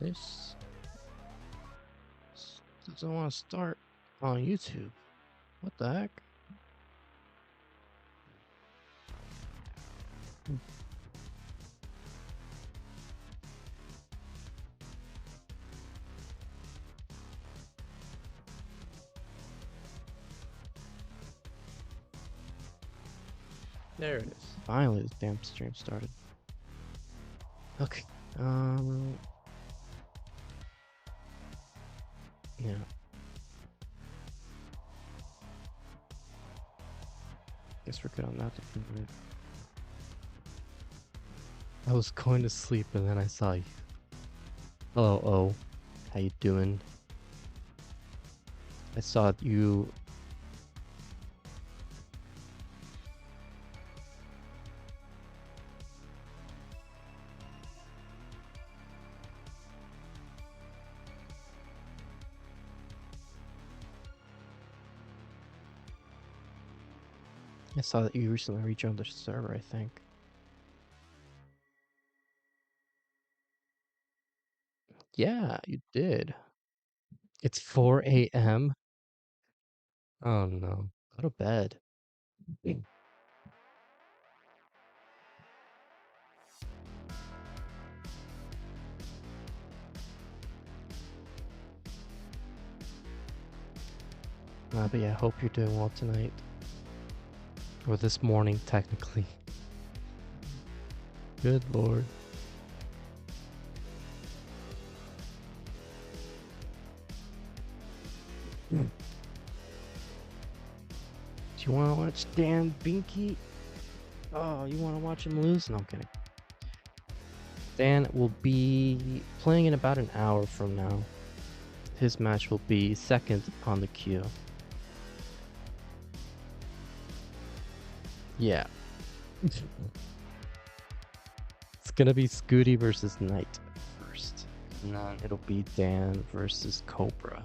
This doesn't want to start on YouTube. What the heck? There it is. Finally, this damn stream started. Okay. Yeah. Guess we're good on that. I was going to sleep and then I saw you. Hello, O. How you doing? I saw you. I saw that you recently rejoined the server, I think. Yeah, you did. It's 4 a.m. Oh no. Go to bed. But yeah, I hope you're doing well tonight. Or this morning, technically. Good lord. Do you want to watch Dan Binky? Oh, you want to watch him lose? No, I'm kidding. Dan will be playing in about an hour from now. His match will be second on the queue. Yeah. It's gonna be Scooty versus Knight first. And then it'll be Dan versus Cobra.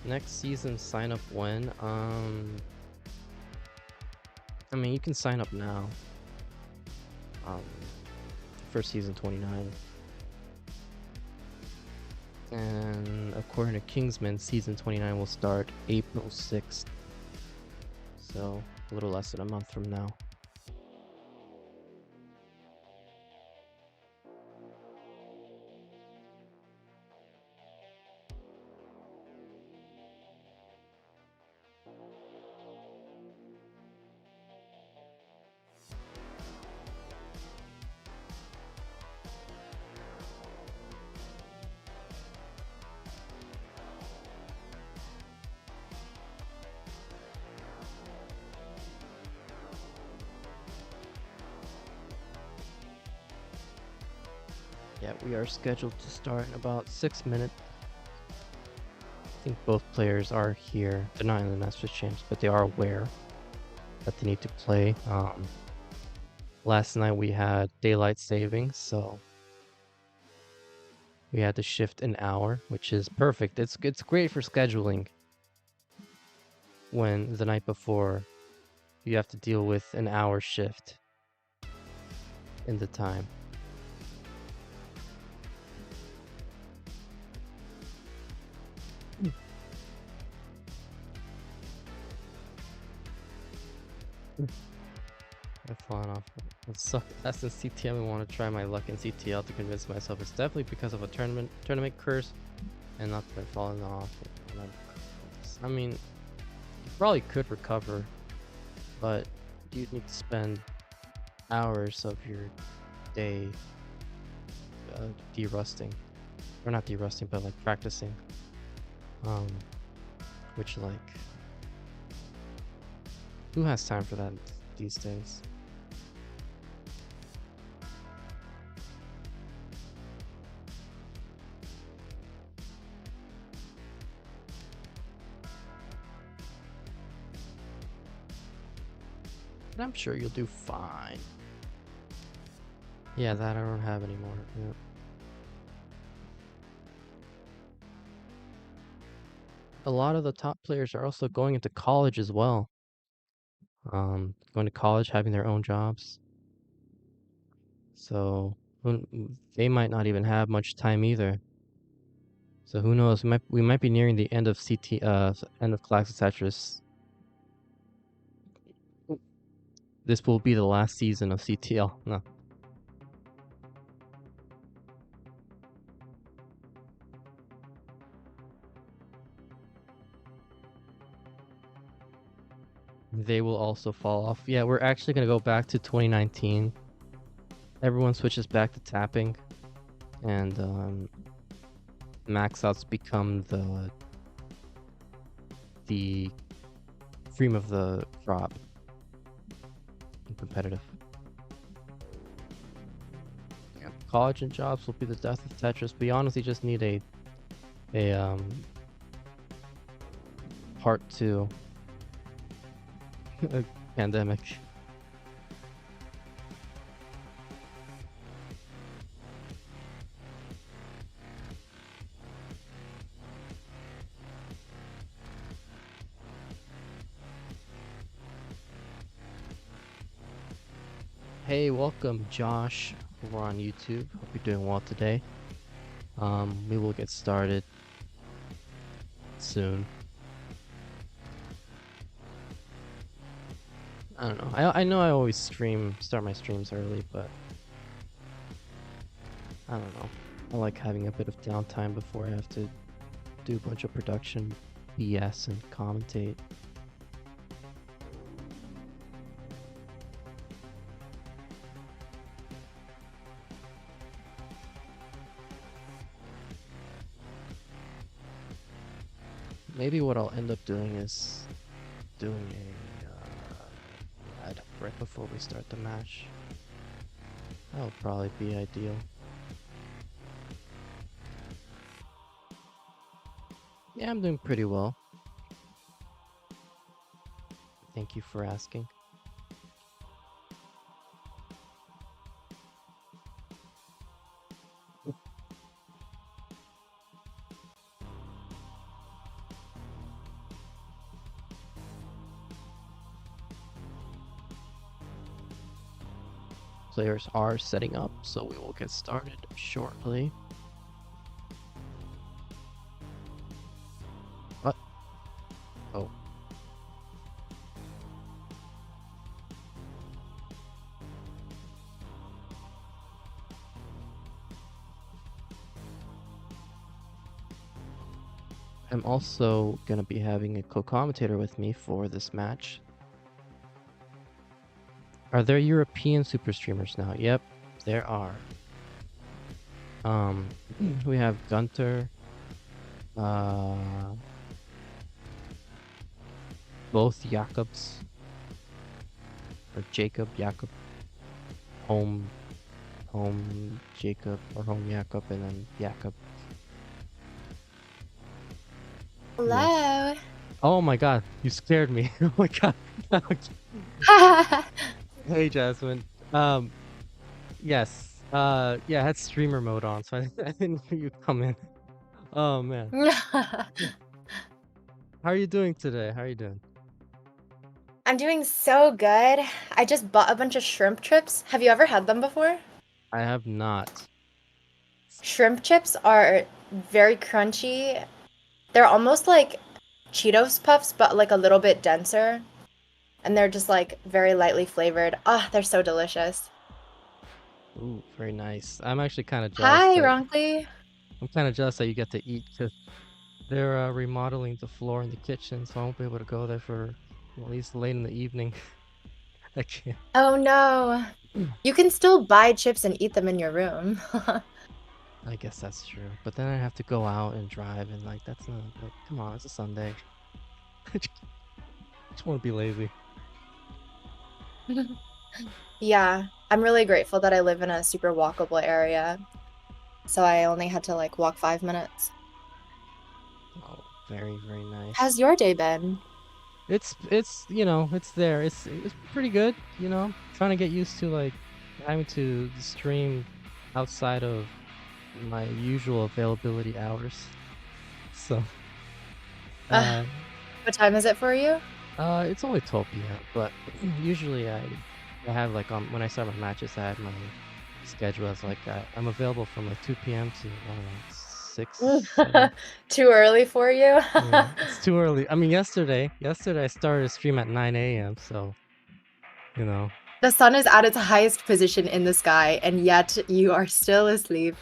Next season sign up when? I mean, you can sign up now. For season 29. And according to Kingsman, season 29 will start April 6th. So, a little less than a month from now. Yeah, we are scheduled to start in about 6 minutes. I think both players are here. They're not in the Master Champs, but they are aware that they need to play. Last night we had daylight savings, so we had to shift an hour, which is perfect. It's great for scheduling when the night before you have to deal with an hour shift in the time. I've fallen off. It sucked ass in CTL and want to try my luck in CTL to convince myself it's definitely because of a tournament curse and not that I've fallen off. I mean, you probably could recover, but you'd need to spend hours of your day derusting. Or not derusting, but like practicing. Which like, who has time for that these days? But I'm sure you'll do fine. Yeah, that I don't have anymore. Yeah. A lot of the top players are also going into college as well. Going to college, having their own jobs. So they might not even have much time either. So who knows? We might be nearing the end of end of Classic Tetris. This will be the last season of CTL. No, they will also fall off. Yeah, we're actually gonna go back to 2019. Everyone switches back to tapping, and max outs become the cream of the crop in competitive. Yeah. College and jobs will be the death of Tetris. We honestly just need a part 2 pandemic. Hey, welcome Josh over on YouTube. Hope you're doing well today. We will get started soon. I don't know. I know I always start my streams early, but I don't know. I like having a bit of downtime before I have to do a bunch of production BS and commentate. Maybe what I'll end up doing is doing a ad right before we start the match. That would probably be ideal. Yeah, I'm doing pretty well. Thank you for asking. Players are setting up, so we will get started shortly. What? Oh. I'm also gonna be having a co-commentator with me for this match. Are there European super streamers now? Yep, there are. We have Gunter, both Jakobs, or Jacob, home Jacob, or home Jacob, and then Jacob. Hello. Yes. Oh my god, you scared me. Oh my god. Hey Jasmine. Yes. Yeah, I had streamer mode on, so I didn't hear you come in. Oh man. How are you doing today? How are you doing? I'm doing so good. I just bought a bunch of shrimp chips. Have you ever had them before? I have not. Shrimp chips are very crunchy. They're almost like Cheetos Puffs, but like a little bit denser. And they're just like very lightly flavored. Ah, they're so delicious. Ooh, very nice. I'm actually kind of jealous Hi, that Ronkley. I'm kind of jealous that you get to eat because they're remodeling the floor in the kitchen, so I won't be able to go there for at least late in the evening. I can't. Oh no. You can still buy chips and eat them in your room. I guess that's true, but then I have to go out and drive, and like that's not. Like, come on, it's a Sunday. I just want to be lazy. Yeah, I'm really grateful that I live in a super walkable area. So I only had to like walk 5 minutes. Oh, very nice. How's your day been? It's you know it's there. It's pretty good. You know, trying to get used to like having to stream outside of my usual availability hours. So, Uh, uh, what time is it for you? it's only 12 p.m. But usually I have like when I start my matches, I have my schedule as like I'm available from like 2 p.m. to I don't know 6, 7. Too early for you? Yeah, it's too early. I mean, yesterday I started a stream at 9 a.m. So you know, The sun is at its highest position in the sky, and yet you are still asleep.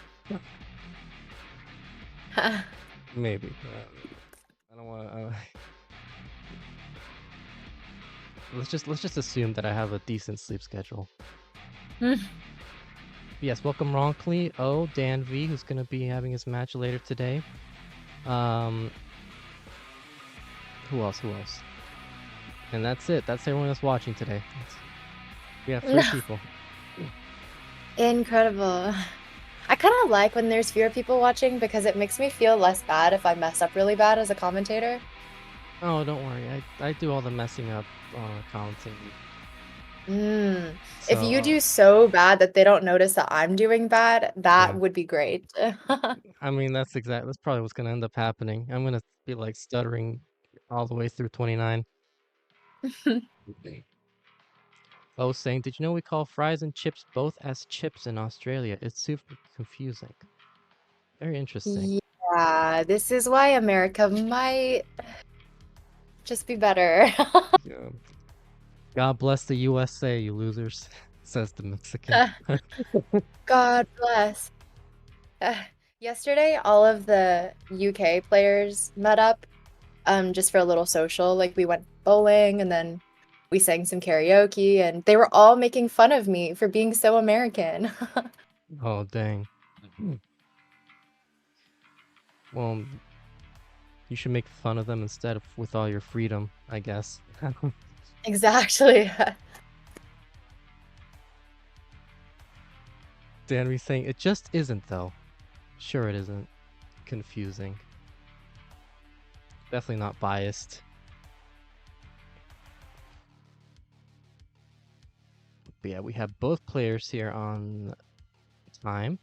maybe. I don't want to. Let's just assume that I have a decent sleep schedule. Yes, welcome Ronkly. Oh, DanV, who's gonna be having his match later today. Who else? Who else? And that's it. That's everyone that's watching today. We have 3 people. Incredible. I kind of like when there's fewer people watching because it makes me feel less bad if I mess up really bad as a commentator. Oh, don't worry. I do all the messing up commenting. If you So, do so bad that they don't notice that I'm doing bad, that yeah. would be great. I mean, that's probably what's gonna end up happening. I'm gonna be like stuttering all the way through 29. Oh, saying, did you know we call fries and chips both as chips in Australia? It's super confusing. Very interesting. Yeah, this is why America might just be better. Yeah. God bless the USA, you losers, says the Mexican. God bless. Yesterday, all of the UK players met up just for a little social. Like we went bowling and then we sang some karaoke, and they were all making fun of me for being so American. Oh, dang. Well, you should make fun of them instead of with all your freedom, I guess. Exactly. Dan saying, it just isn't, though. Sure it isn't. Confusing. Definitely not biased. But yeah, we have both players here on time.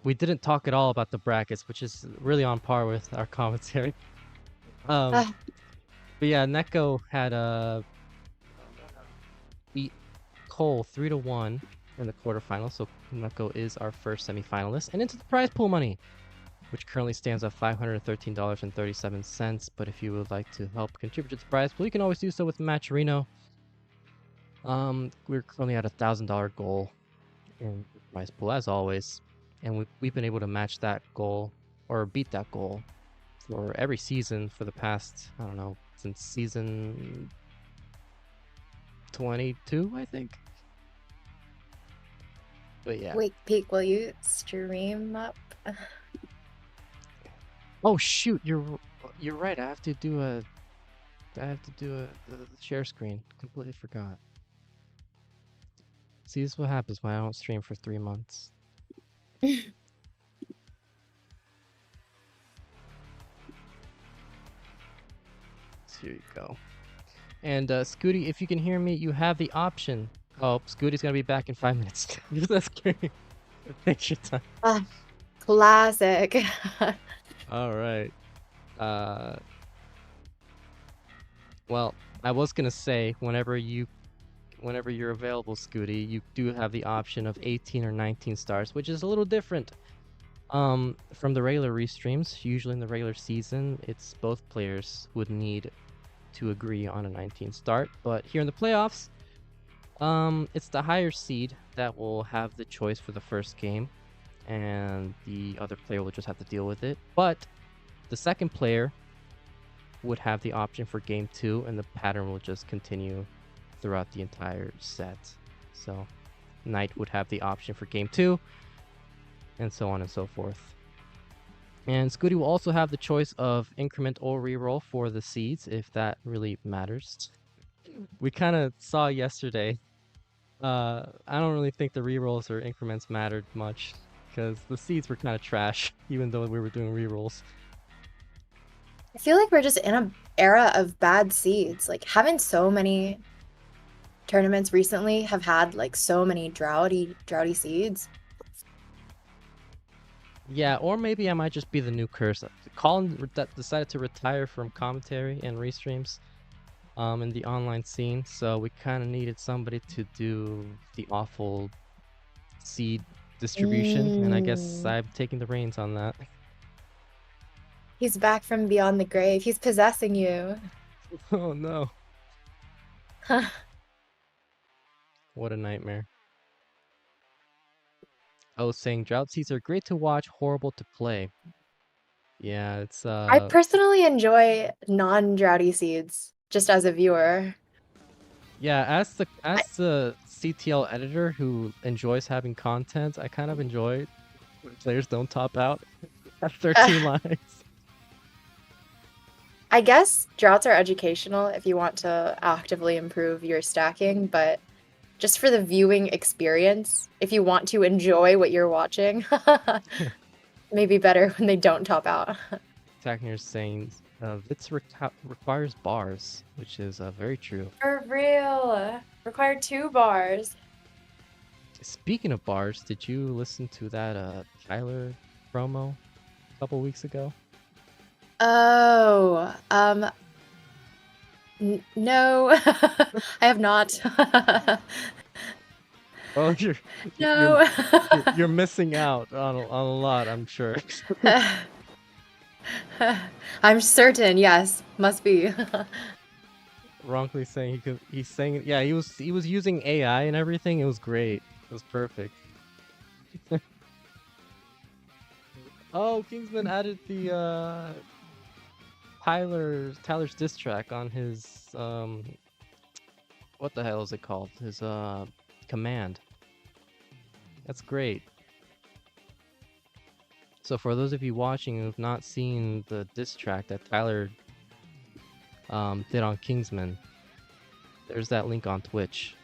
We didn't talk at all about the brackets, which is really on par with our commentary. But yeah, Neko had beat Cole 3-1 in the quarterfinals, so Neko is our first semifinalist, and into the prize pool money, which currently stands at $513.37. But if you would like to help contribute to the prize pool, you can always do so with matcherino. We're currently at $1,000 goal in the prize pool as always, and we've been able to match that goal or beat that goal for every season for the past, I don't know, since season 22, I think. But yeah. Wait, Peek, will you stream up? Oh shoot, you're right. I have to do a share screen. Completely forgot. See, this is what happens when I don't stream for 3 months. So here you go. And Scooty, if you can hear me, you have the option. Oh, Scooty's gonna be back in 5 minutes. That's great. Take your time. Classic. All right. Well, I was gonna say whenever you're available, Scooty, you do have the option of 18 or 19 stars, which is a little different from the regular restreams. Usually in the regular season, it's both players would need to agree on a 19 start, but here in the playoffs, it's the higher seed that will have the choice for the first game, and the other player will just have to deal with it. But the second player would have the option for game 2, and the pattern will just continue throughout the entire set. So Knight would have the option for game 2, and so on and so forth. And Scooty will also have the choice of increment or reroll for the seeds, if that really matters. We kind of saw yesterday. I don't really think the rerolls or increments mattered much, because the seeds were kind of trash, even though we were doing rerolls. I feel like we're just in an era of bad seeds. Like having so many tournaments recently have had like so many droughty seeds. Yeah, or maybe I might just be the new curse. Colin decided to retire from commentary and restreams in the online scene, so we kind of needed somebody to do the awful seed distribution, and I guess I'm taking the reins on that. He's back from beyond the grave. He's possessing you. Oh no. What a nightmare. Oh, saying drought seeds are great to watch, horrible to play. Yeah, it's I personally enjoy non-droughty seeds just as a viewer. yeah, as the CTL editor who enjoys having content, I kind of enjoy when players don't top out at 13 lines. I guess droughts are educational if you want to actively improve your stacking, but just for the viewing experience, if you want to enjoy what you're watching, maybe better when they don't top out. Tacner's saying Vitz requires bars, which is very true. For real. Require 2 bars. Speaking of bars, did you listen to that Tyler promo a couple weeks ago? Oh, no, I have not. Oh, No. you're missing out on a lot, I'm sure. I'm certain, yes, must be. Wrongly saying he's saying yeah, he was using AI and everything. It was great. It was perfect. Oh, Kingsman added the Tyler's diss track on his what the hell is it called? His command. That's great. So for those of you watching who have not seen the diss track that Tyler did on Kingsman, there's that link on Twitch.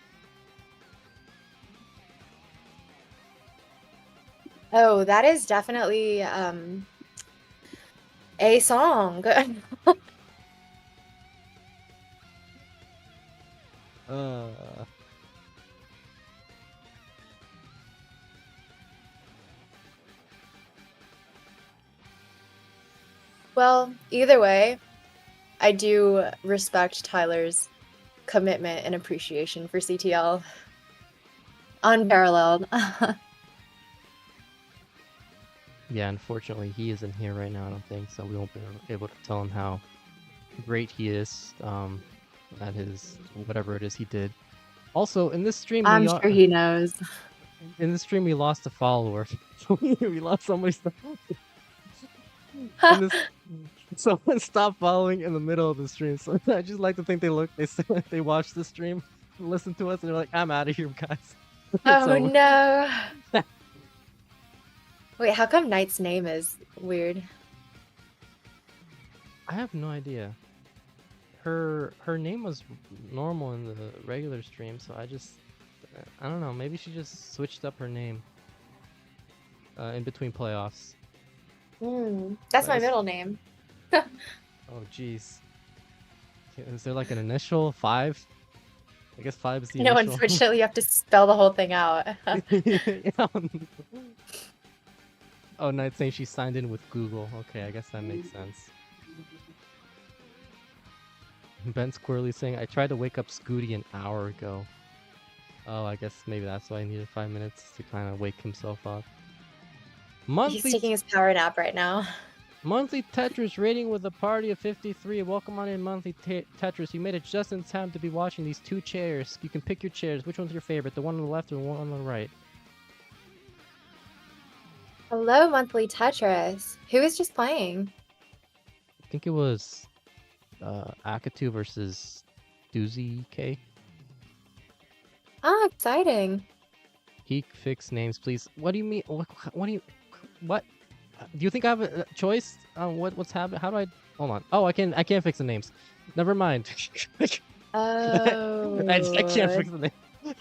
Oh, that is definitely a song. Well, either way, I do respect Tyler's commitment and appreciation for CTL. Unparalleled. Yeah, unfortunately, he isn't here right now, I don't think, so we won't be able to tell him how great he is at his whatever it is he did. Also, in this stream, I'm sure he knows. In this stream, we lost a follower. We lost somebody's. Someone stopped following in the middle of the stream. So I just like to think they watched the stream, listened to us, and they're like, "I'm out of here, guys." Oh no! Wait, how come Knight's name is weird? I have no idea. Her name was normal in the regular stream, so I don't know. Maybe she just switched up her name in between playoffs. That's my middle name. Oh, jeez. Is there like an initial 5? I guess 5 is the initial. No, unfortunately, you have to spell the whole thing out. Oh, Knight's saying she signed in with Google. Okay, I guess that makes sense. Ben Squirrely saying, I tried to wake up Scooty an hour ago. Oh, I guess maybe that's why I needed 5 minutes to kind of wake himself up. He's taking his power nap right now. Monthly Tetris rating with a party of 53. Welcome on in, Monthly Tetris. You made it just in time to be watching these 2 chairs. You can pick your chairs. Which one's your favorite? The one on the left or the one on the right? Hello, Monthly Tetris. Who is just playing? I think it was Akatu versus Doozy K. Ah, exciting. Peak fix names, please. What do you mean? What do you... What? Do you think I have a choice on what's happening? How do I... Hold on. Oh, I can't fix the names. Never mind. Oh. I can't fix the name.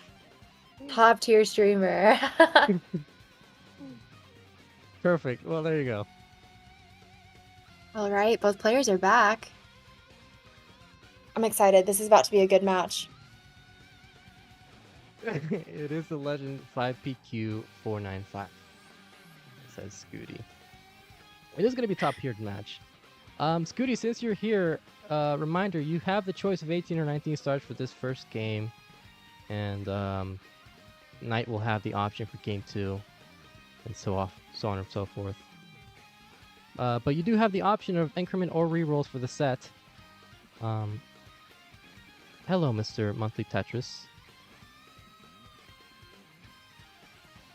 Top tier streamer. Perfect. Well, there you go. All right, both players are back. I'm excited. This is about to be a good match. It is the legend 5PQ495. Says Scooty. It is going to be a top-tiered match. Scooty, since you're here, reminder, you have the choice of 18 or 19 stars for this first game. And Knight will have the option for game 2. And so on and so forth. But you do have the option of increment or rerolls for the set. Hello, Mr. Monthly Tetris.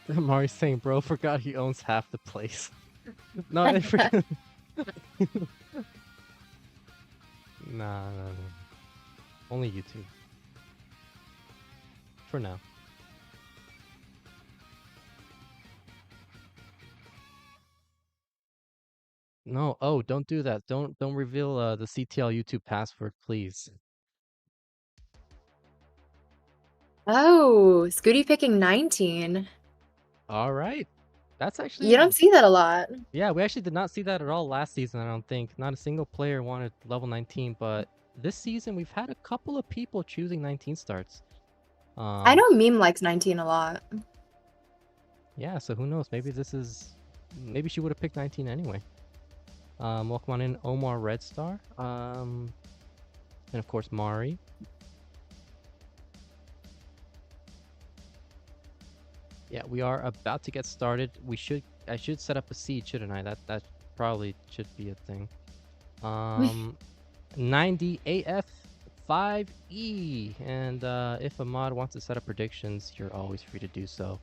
Mari's saying, bro, forgot he owns half the place. No, I forgot. Nah. Only YouTube. For now. No, oh, don't do that. Don't reveal the CTL YouTube password, please. Oh, Scooty picking 19. All right. That's actually... You don't see that a lot. Yeah, we actually did not see that at all last season, I don't think. Not a single player wanted level 19, but this season we've had a couple of people choosing 19 starts. I know Meme likes 19 a lot. Yeah, so who knows? Maybe this is... Maybe she would have picked 19 anyway. Welcome on in, Omar Red Star. And of course, Mari. Yeah, we are about to get started. I should set up a seed, shouldn't I? That probably should be a thing. 90 AF5E. And if a mod wants to set up predictions, you're always free to do so.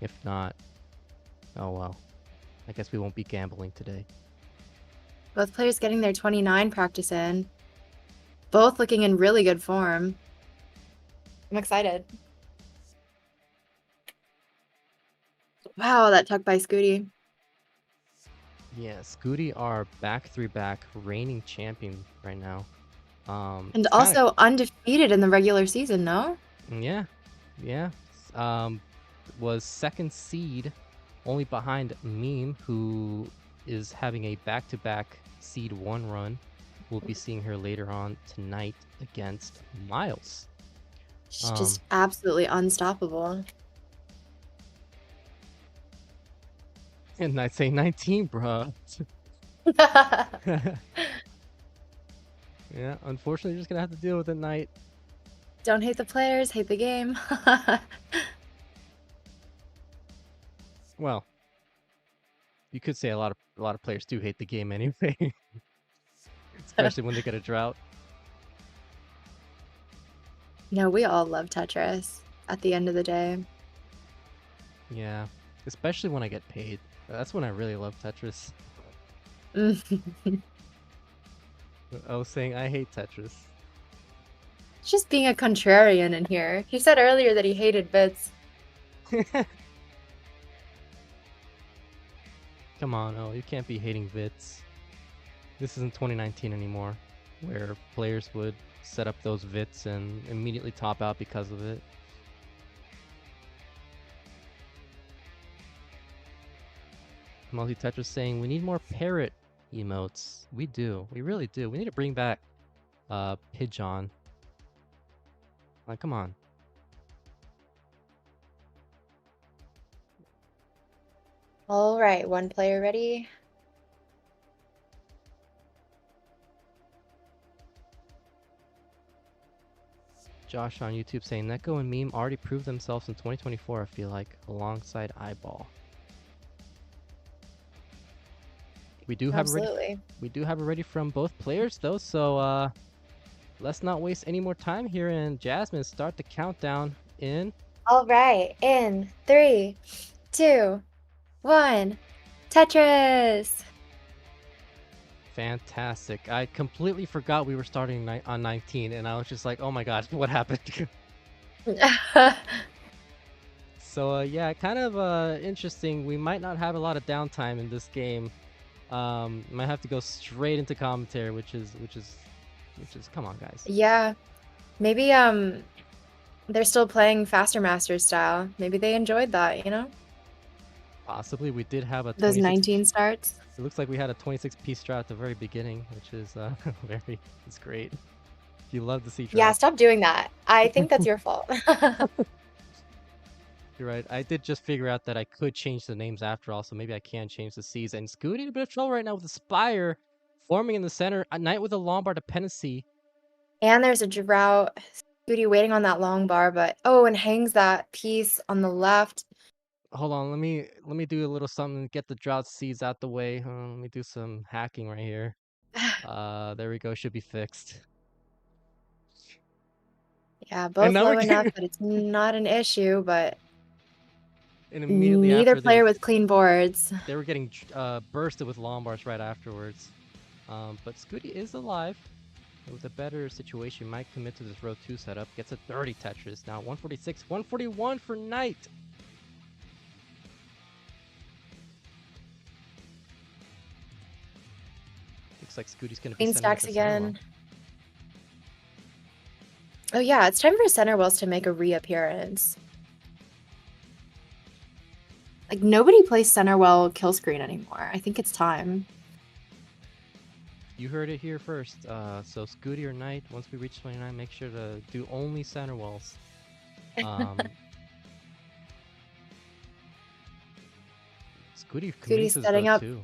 If not, oh well. I guess we won't be gambling today. Both players getting their 29 practice in. Both looking in really good form. I'm excited. Wow, that tuck by Scooty. Yeah, Scooty are back 3-back reigning champion right now. And also undefeated in the regular season, no? Yeah. Was second seed, only behind Meme, who is having a back-to-back seed 1 run. We'll be seeing her later on tonight against Miles. She's just absolutely unstoppable. And I'd say 19, bruh. Yeah, unfortunately, you're just gonna have to deal with it, Knight. Don't hate the players, hate the game. Well, you could say a lot of players do hate the game anyway, especially when they get a drought. No, we all love Tetris at the end of the day. Yeah, especially when I get paid. That's when I really love Tetris. I was saying I hate Tetris. Just being a contrarian in here. He said earlier that he hated bits. Come on, oh, you can't be hating VITs. This isn't 2019 anymore, where players would set up those VITs and immediately top out because of it. Multi-Tetris saying, we need more parrot emotes. We do. We really do. We need to bring back Pigeon. Like, come on. All right, one player ready. Josh on YouTube saying, Neko and Meme already proved themselves in 2024, I feel like, alongside Eyeball. We do have it ready from both players though, so let's not waste any more time here, and Jasmine, start the countdown in... All right, in 3, 2, 1, Tetris! Fantastic. I completely forgot we were starting on 19, and I was just like, oh my god, what happened? So yeah, kind of interesting. We might not have a lot of downtime in this game. Might have to go straight into commentary, which is come on, guys. Yeah, maybe they're still playing Faster Masters style. Maybe they enjoyed that, you know? Possibly. We did have a those 19 starts. It looks like we had a 26-piece strat at the very beginning, which is it's great. You love to see Yeah, drops. stop doing that. I think that's your fault. You're right. I did just figure out that I could change the names after all, so maybe I can change the C's. And Scooty in a bit of trouble right now with the Spire forming in the center. A Knight with a Lombard dependency. And there's a drought. Scooty waiting on that long bar, but and hangs that piece on the left. Hold on, let me do a little something to get the drought seeds out the way. Let me do some hacking right here. There we go. Should be fixed. Yeah, And both now we're low enough getting that it's not an issue, but and immediately neither after player with clean boards. they were getting bursted with Lombards right afterwards. But Scooty is alive. With a better situation, might commit to this row 2 setup. Gets a 30 Tetris. Now 146, 141 for Knight. Looks like Scooty's gonna be Queen sending up stacks a center again. Oh yeah, it's time for center wells to make a reappearance. Like nobody plays center well kill screen anymore. I think it's time. You heard it here first. So Scooty or Knight, once we reach 29, make sure to do only center wells. Scooty's setting up. Too.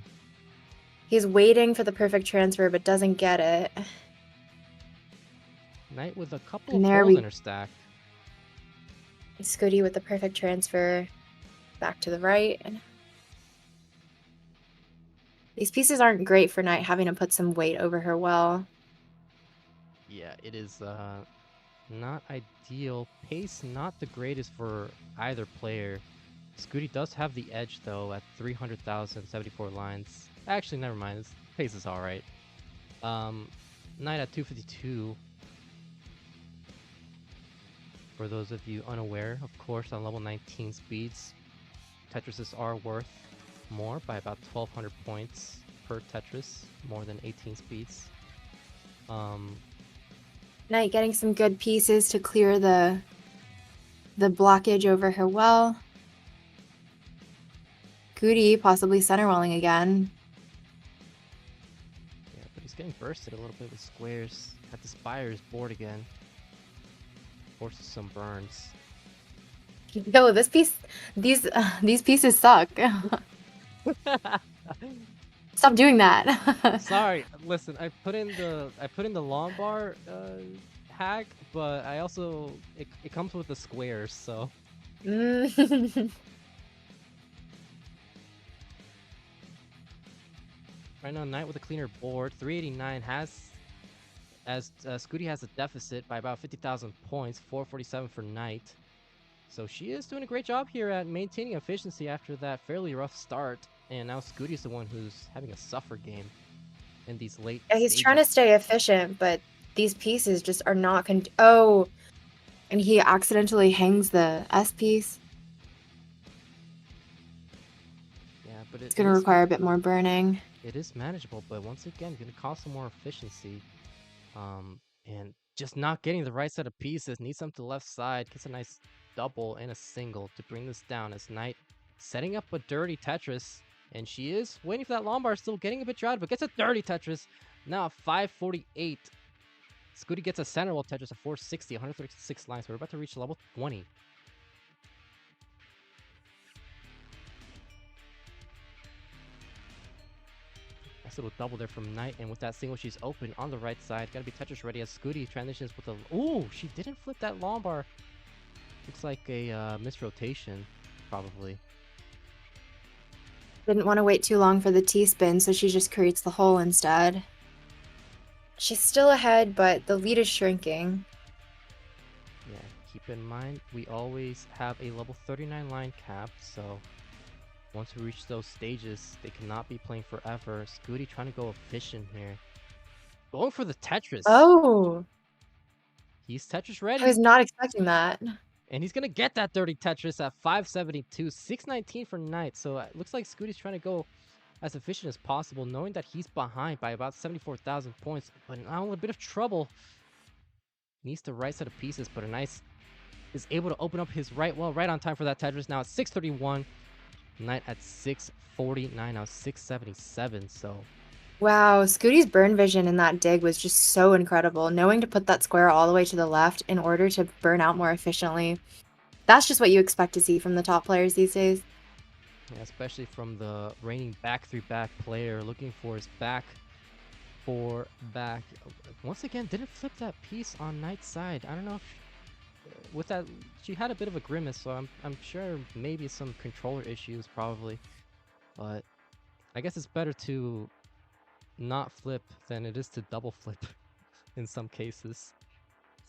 He's waiting for the perfect transfer, but doesn't get it. Knight with a couple of holes in her stack. Scooty with the perfect transfer. Back to the right. These pieces aren't great for Knight, having to put some weight over her well. Yeah, it is not ideal. Pace not the greatest for either player. Scooty does have the edge though at 300,000, 74 lines. Actually, never mind. His pace is alright. Knight at 252. For those of you unaware, of course, on level 19 speeds, Tetrises are worth more by about 1,200 points per Tetris, more than 18 speeds. Knight getting some good pieces to clear the blockage over her well. Scooty possibly center welling again. Yeah, but he's getting bursted a little bit with squares. At the Spire's board again. Forces some burns. Yo, these pieces suck. Stop doing that. Sorry, listen. I put in the long bar hack, but I also it comes with the squares, so. Right now, Knight with a cleaner board. 389 as Scooty has a deficit by about 50,000 points. 447 for Knight. So she is doing a great job here at maintaining efficiency after that fairly rough start. And now Scooty's the one who's having a suffer game in these late He's stages. trying to stay efficient, but these pieces just are not and he accidentally hangs the S piece. Yeah, but it's going to require a bit more burning. It is manageable, but once again, going to cost some more efficiency. And just not getting the right set of pieces. Needs some to the left side. Gets a nice double and a single to bring this down as Knight setting up a dirty Tetris. And she is waiting for that Lombard, still getting a bit drought, but gets a dirty Tetris. Now at 548. Scooty gets a center wall Tetris at 460, 136 lines. So we're about to reach level 20. Nice little double there from Knight, and with that single, she's open on the right side. Gotta be Tetris ready as Scooty transitions with a... Ooh, she didn't flip that Lombard. Looks like a missed rotation, probably. Didn't want to wait too long for the T-spin, so she just creates the hole instead. She's still ahead, but the lead is shrinking. Yeah, keep in mind, we always have a level 39 line cap, so once we reach those stages, they cannot be playing forever. Scooty trying to go efficient here. Going for the Tetris. Oh! He's Tetris ready. I was not expecting that. And he's going to get that dirty Tetris at 572, 619 for Knight. So it looks like Scooty's trying to go as efficient as possible, knowing that he's behind by about 74,000 points. But now in a bit of trouble. Needs the right set of pieces, but a nice is able to open up his right well, right on time for that Tetris. Now at 631. Knight at 649, now 677. So Wow, Scooty's burn vision in that dig was just so incredible. Knowing to put that square all the way to the left in order to burn out more efficiently. That's just what you expect to see from the top players these days. Yeah, especially from the reigning back 3-back player looking for his back 4-back. Once again, didn't flip that piece on Knight's side. I don't know if with that she had a bit of a grimace, so I'm sure maybe some controller issues probably. But I guess it's better to not flip than it is to double flip in some cases.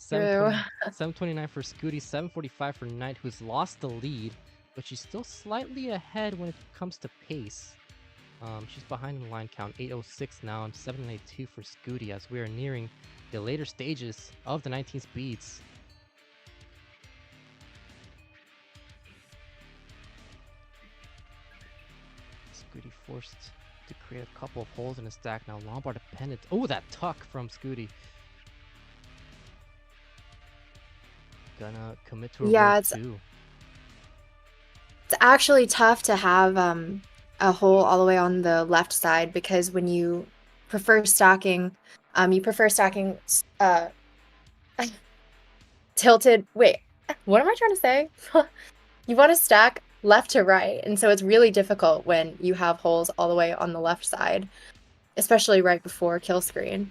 True. 729 for Scooty, 745 for Knight, who's lost the lead, but she's still slightly ahead when it comes to pace. She's behind in the line count, 806 now, and 792 for Scooty as we are nearing the later stages of the 19 speeds. Scooty forced to create a couple of holes in his stack now. Lombard dependent. Oh, that tuck from Scooty. Gonna commit to a row two. It's actually tough to have a hole all the way on the left side because when you prefer stacking, tilted. Wait, what am I trying to say? You want to stack left to right, and so it's really difficult when you have holes all the way on the left side, especially right before kill screen.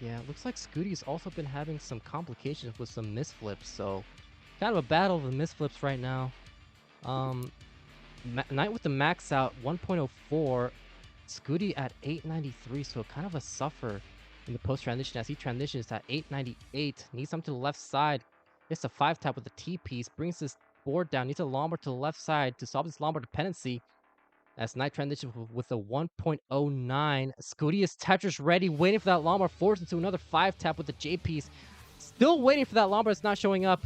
Yeah, it looks like Scooty's also been having some complications with some misflips, so kind of a battle of the misflips right now. Knight with the max out 1.04, Scooty at 893, so kind of a suffer in the post transition as he transitions at 898. Needs something to the left side. Gets a 5-tap with the T piece, brings this board down, needs a Lombard to the left side to solve this Lombard dependency. As Knight transitions with a 1.09, Scooty is Tetris ready, waiting for that Lombard, forced into another 5-tap with the J piece. Still waiting for that Lombard, it's not showing up.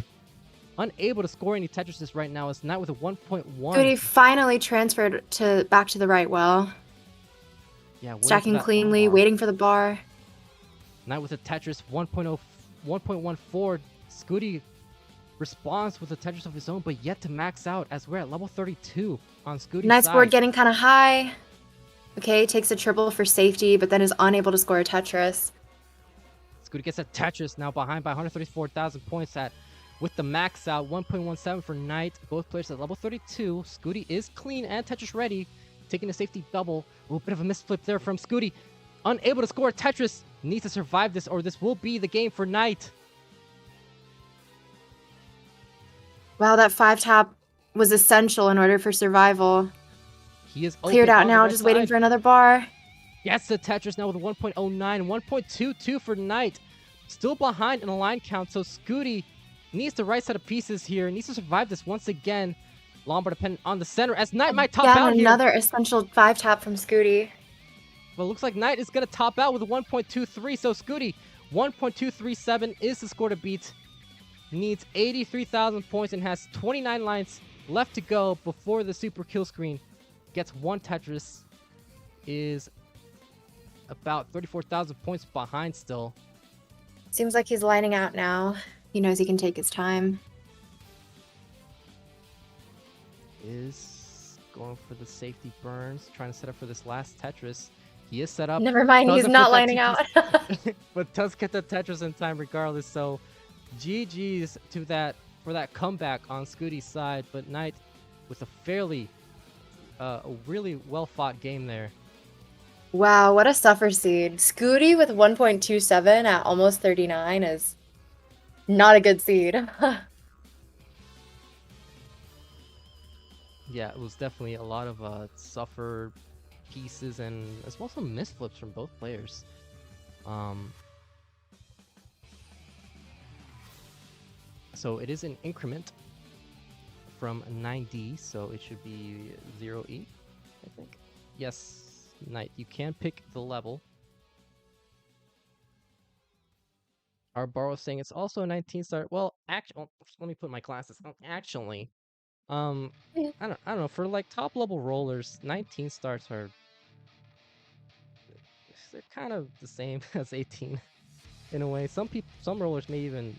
Unable to score any Tetrises right now. It's Knight with a 1.1. Scooty finally transferred back to the right well. Yeah, stacking cleanly, waiting for the bar. Knight with a Tetris 1.14. Scooty responds with a Tetris of his own, but yet to max out as we're at level 32 on Scooty's Knight's side. board getting kind of high. Okay, takes a triple for safety, but then is unable to score a Tetris. Scooty gets a Tetris now behind by 134,000 points with the max out 1.17 for Knight. Both players at level 32. Scooty is clean and Tetris ready, taking a safety double. A little bit of a misflip there from Scooty. Unable to score a Tetris. Needs to survive this or this will be the game for Knight. Wow, that 5-tap was essential in order for survival. He is cleared out now, just waiting for another bar. Yes, the Tetris now with a 1.09, 1.22 for Knight. Still behind in the line count, so Scooty needs the right set of pieces here. Needs to survive this once again. Lombard dependent on the center as Knight might top out here. Another essential 5-tap from Scooty. But looks like Knight is going to top out with a 1.23, so Scooty, 1.237 is the score to beat. Needs 83,000 points and has 29 lines left to go before the super kill screen. Gets one Tetris, is about 34,000 points behind still. Seems like he's lining out now. He knows he can take his time. Is going for the safety burns, trying to set up for this last Tetris. He is set up. Never mind, he's not lining out. But does get the Tetris in time regardless, so GG's to that for that comeback on Scooty's side, but Knight with a fairly a really well-fought game there. Wow, what a suffer seed. Scooty with 1.27 at almost 39 is not a good seed. Yeah, it was definitely a lot of suffer pieces and as well some misflips from both players. So it is an increment from 9D, so it should be 0E, I think. Yes, Knight, you can pick the level. Our borrow saying it's also a 19 star. Well, actually, let me put my glasses on. Actually, I don't know. For like top level rollers, 19 stars they're kind of the same as 18 in a way. Some rollers may even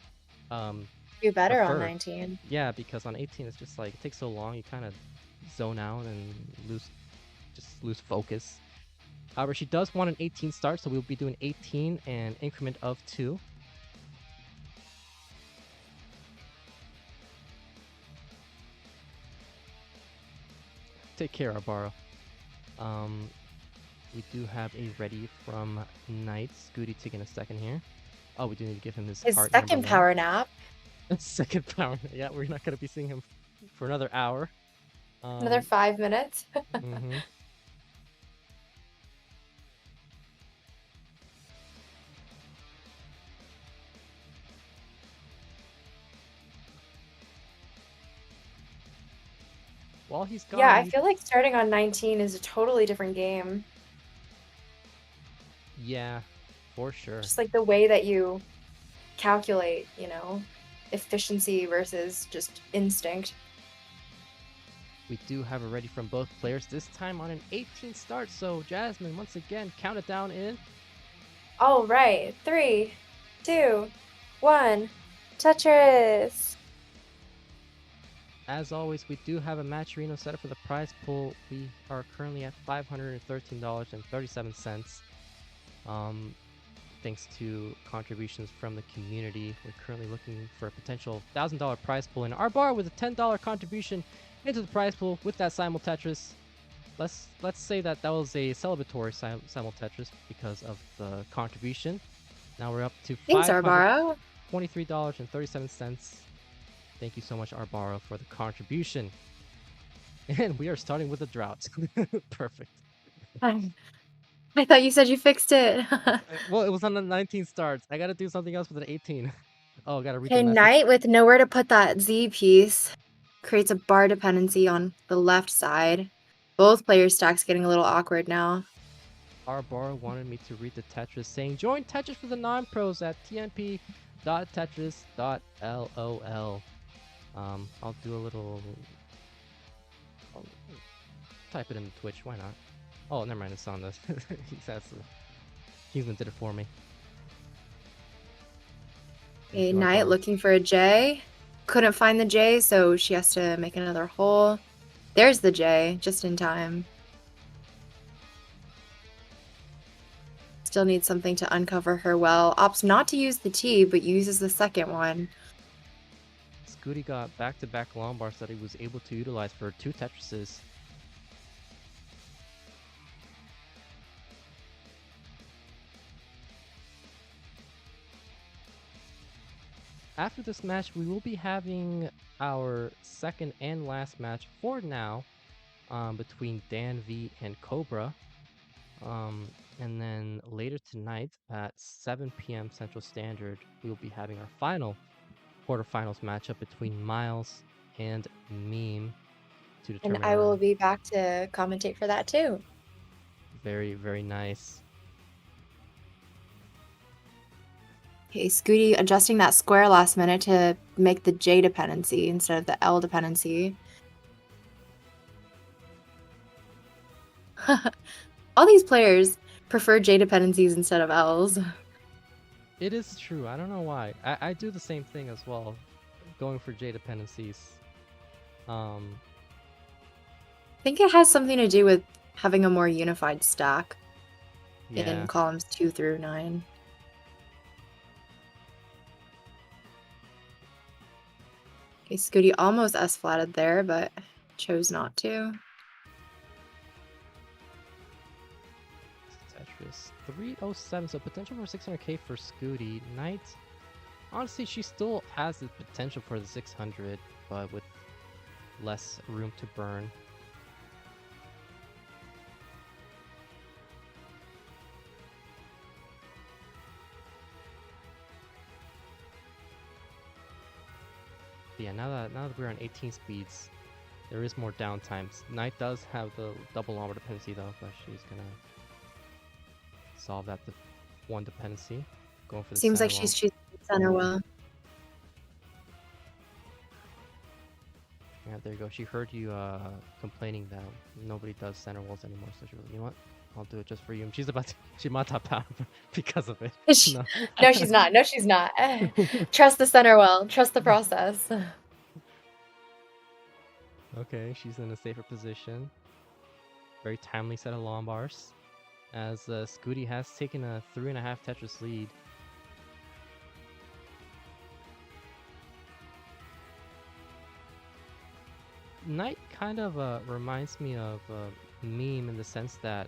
do better prefer. on 19. Yeah, because on 18 it's just like it takes so long. You kind of zone out and lose focus. However, she does want an 18 start, so we'll be doing 18 and increment of 2. Take care, Arbaro. We do have a ready from Knight. Scooty taking a second here. Oh, we do need to give him his heart second number 1. power nap. Second power. Yeah, we're not going to be seeing him for another hour. Another 5 minutes. Mm-hmm. While he's gone. Yeah, I feel like starting on 19 is a totally different game. Yeah, for sure. Just like the way that you calculate, efficiency versus just instinct. We do have a ready from both players, this time on an 18 start. So Jasmine, once again, count it down in. All right, 3, 2, 1, Tetris. As always, we do have a matcherino set up for the prize pool. We are currently at $513.37. Thanks to contributions from the community, we're currently looking for a potential $1,000 prize pool. And our bar with a $10 contribution into the prize pool with that simul Tetris. Let's say that was a celebratory simul Tetris because of the contribution. Now we're up to $523.37. Thank you so much, Arbaro, for the contribution. And we are starting with a drought. Perfect. I thought you said you fixed it. Well, it was on the 19 starts. I gotta do something else with an 18. Oh, gotta read the Okay, message. Knight with nowhere to put that Z piece creates a bar dependency on the left side. Both players' stacks getting a little awkward now. Arbaro wanted me to read the Tetris saying, join Tetris for the non-pros at tnp.tetris.lol. I'll do a little... I'll type it in Twitch, why not? Oh, never mind, it's on this. Kingsman did it for me. Okay, Knight looking for a J. Couldn't find the J, so she has to make another hole. There's the J, just in time. Still needs something to uncover her well. Opts not to use the T, but uses the second one. Scooty got back-to-back long bars that he was able to utilize for 2 Tetrises. After this match, we will be having our second and last match for now between DanV and Cobra. And then later tonight at 7 p.m. Central Standard, we will be having our final quarterfinals matchup between Miles and Meme to determine. And I will be back to commentate for that too. Very, very nice. Okay, Scooty adjusting that square last minute to make the J dependency instead of the L dependency. All these players prefer J dependencies instead of L's. It is true. I don't know why. I do the same thing as well, going for J dependencies. I think it has something to do with having a more unified stack in columns 2 through 9. Okay, Scooty almost S-flatted there, but chose not to. Tetris 307, so potential for 600k for Scooty. Knight, honestly, she still has the potential for the 600, but with less room to burn. Yeah, now that we're on 18 speeds, there is more downtimes. Knight does have the double armor dependency though, but she's gonna solve that one dependency. Going for the seems like wall. she's choosing the center well. Yeah, there you go. She heard you complaining that nobody does center walls anymore, so she was, you know what? I'll do it just for you. And she's about to, she might top out because of it. No, she's not. No, she's not. Trust the center well. Trust the process. Okay, she's in a safer position. Very timely set of long bars. as Scooty has taken a 3.5 Tetris lead. Knight kind of reminds me of a meme in the sense that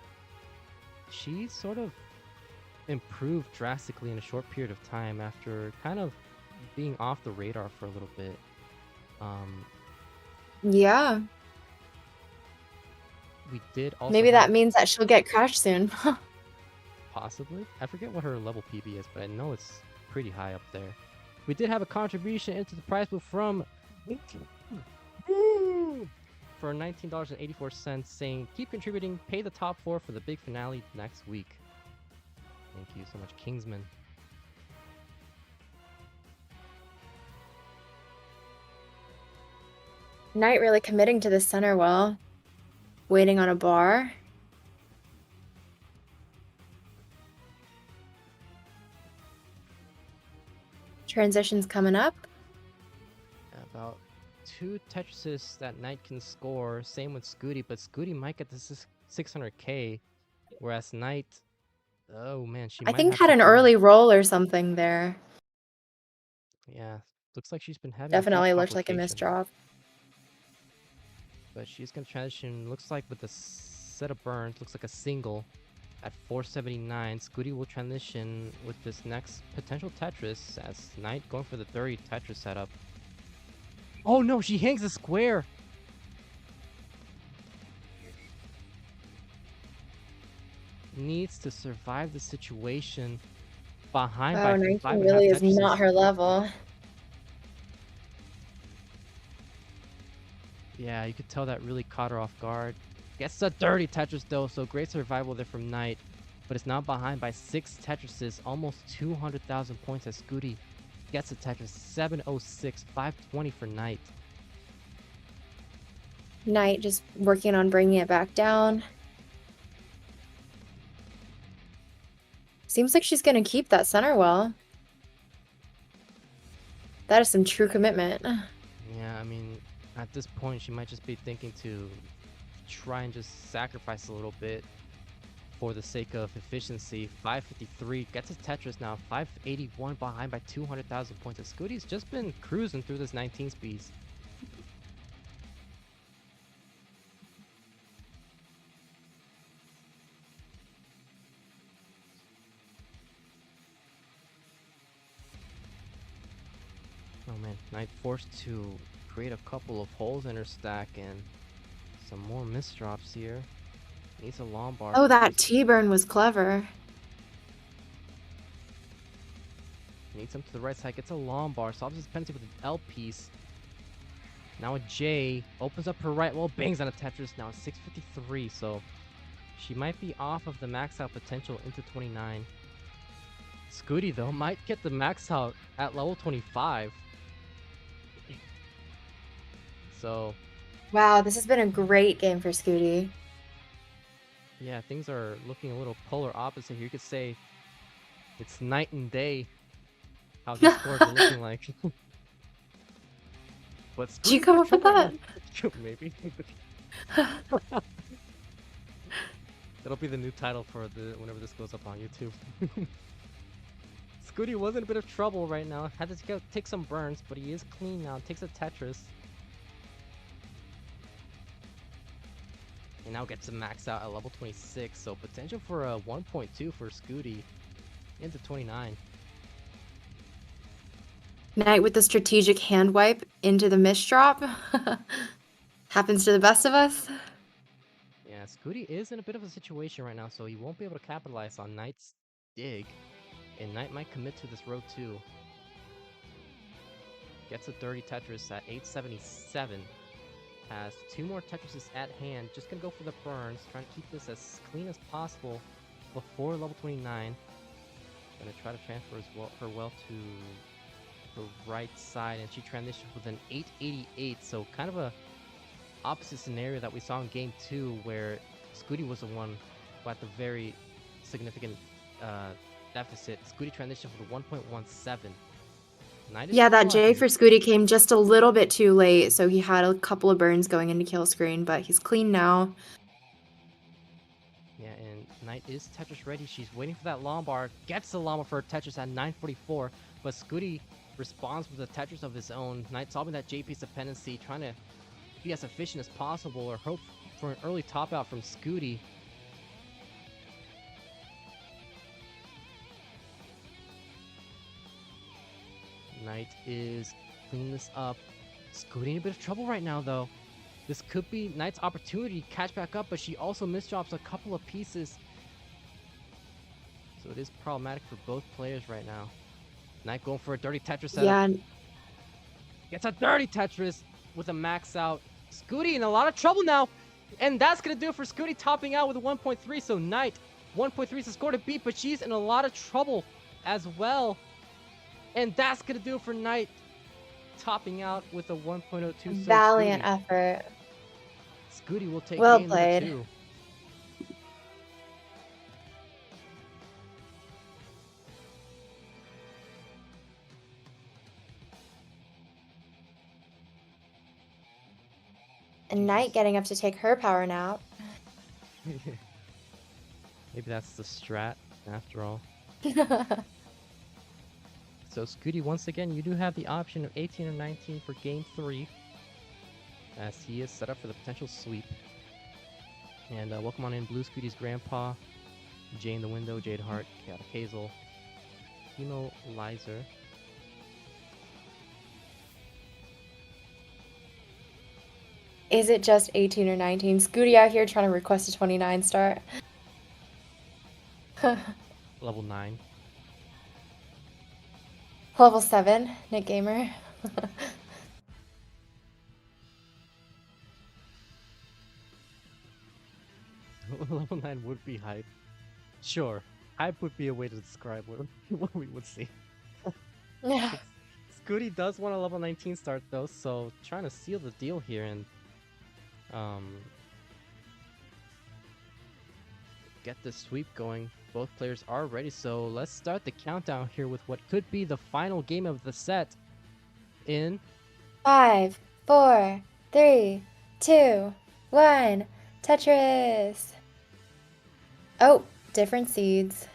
she sort of improved drastically in a short period of time after kind of being off the radar for a little bit. Yeah. We did also Maybe have that means that she'll get crashed soon. possibly. I forget what her level PB is, but I know it's pretty high up there. We did have a contribution into the prize pool from for $19.84 saying, keep contributing, pay the top 4 for the big finale next week. Thank you so much, Kingsman. Knight really committing to the center well. Waiting on a bar. Transitions coming up. About 2 Tetrises that Knight can score. Same with Scooty, but Scooty might get the 600k, whereas Knight, oh man, she I might think have had to an go. early roll or something there. Yeah, looks like she's been having Definitely a few looked like a missed complications. drop. But she's gonna transition. Looks like with the set of burns, looks like a single at 479. Scooty will transition with this next potential Tetris as Knight going for the 30 Tetris setup. Oh no, she hangs a square. Needs to survive the situation. Behind by 19 5.5 really is Tetrises. not her level. Yeah, you could tell that really caught her off guard. Gets a dirty Tetris though, so great survival there from Knight. But it's now behind by 6 Tetrises, almost 200,000 points as Scooty gets a Tetris. 706, 520 for Knight. Knight just working on bringing it back down. Seems like she's going to keep that center well. That is some true commitment. Yeah, I mean, at this point, she might just be thinking to try and just sacrifice a little bit for the sake of efficiency. 553 gets his Tetris now. 581 behind by 200,000 points. And Scooty's just been cruising through this 19 speeds. Oh man, Knight forced to create a couple of holes in her stack and some more misdrops here. Needs a Lombard. Oh, that T-burn was clever. Needs him to the right side. Gets a Lombard. Solves his penalty with an L piece. Now a J. Opens up her right. Well, bangs on a Tetris. Now 653. So she might be off of the max out potential into 29. Scooty, though, might get the max out at level 25. So, wow, this has been a great game for Scooty. Yeah, things are looking a little polar opposite here. You could say it's night and day how these scores are looking like. But did you come up with that? Maybe. That'll be the new title for whenever this goes up on YouTube. Scooty was in a bit of trouble right now. Had to take some burns, but he is clean now. Takes a Tetris. And now gets to max out at level 26, so potential for a 1.2 for Scooty into 29. Knight with the strategic hand wipe into the misdrop. Happens to the best of us. Yeah, Scooty is in a bit of a situation right now, so he won't be able to capitalize on Knight's dig. And Knight might commit to this row too. Gets a 30 Tetris at 877. Has 2 more Tetrises at hand. Just gonna go for the burns. Trying to keep this as clean as possible before level 29. Gonna try to transfer her well to the right side, and she transitions with an 888. So kind of a opposite scenario that we saw in game 2, where Scooty was the one who had the very significant deficit. Scooty transitioned with a 1.17. Yeah, that J for Scooty came just a little bit too late, so he had a couple of burns going into kill screen, but he's clean now. Yeah, and Knight is Tetris ready. She's waiting for that long bar. Gets the llama for Tetris at 944. But Scooty responds with a Tetris of his own. Knight solving that JP's dependency, trying to be as efficient as possible or hope for an early top out from Scooty. Knight is cleaning this up. Scooty in a bit of trouble right now, though. This could be Knight's opportunity to catch back up, but she also misdrops a couple of pieces. So it is problematic for both players right now. Knight going for a dirty Tetris setup. Yeah. Gets a dirty Tetris with a max out. Scooty in a lot of trouble now. And that's going to do it for Scooty, topping out with a 1.3. So Knight, 1.3 is the score to beat, but she's in a lot of trouble as well. And that's going to do it for Knight, topping out with a 1.02. So Valiant effort. Scooty will take Well game played. number 2. And Knight getting up to take her power nap. Maybe that's the strat after all. So Scooty, once again, you do have the option of 18 or 19 for game 3, as he is set up for the potential sweep. And welcome on in Blue Scooty's grandpa, Jane the Window, Jade Hart, Chaotic Hazel, Emo Lizer. Is it just 18 or 19? Scooty out here trying to request a 29 start. Level 9. Level 7, Nick Gamer. Level 9 would be hype. Sure, hype would be a way to describe what we would see. Scooty does want a level 19 start though, so trying to seal the deal here and get the sweep going. Both players are ready, so let's start the countdown here with what could be the final game of the set in 5, 4, 3, 2, 1. Tetris. Oh, different seeds.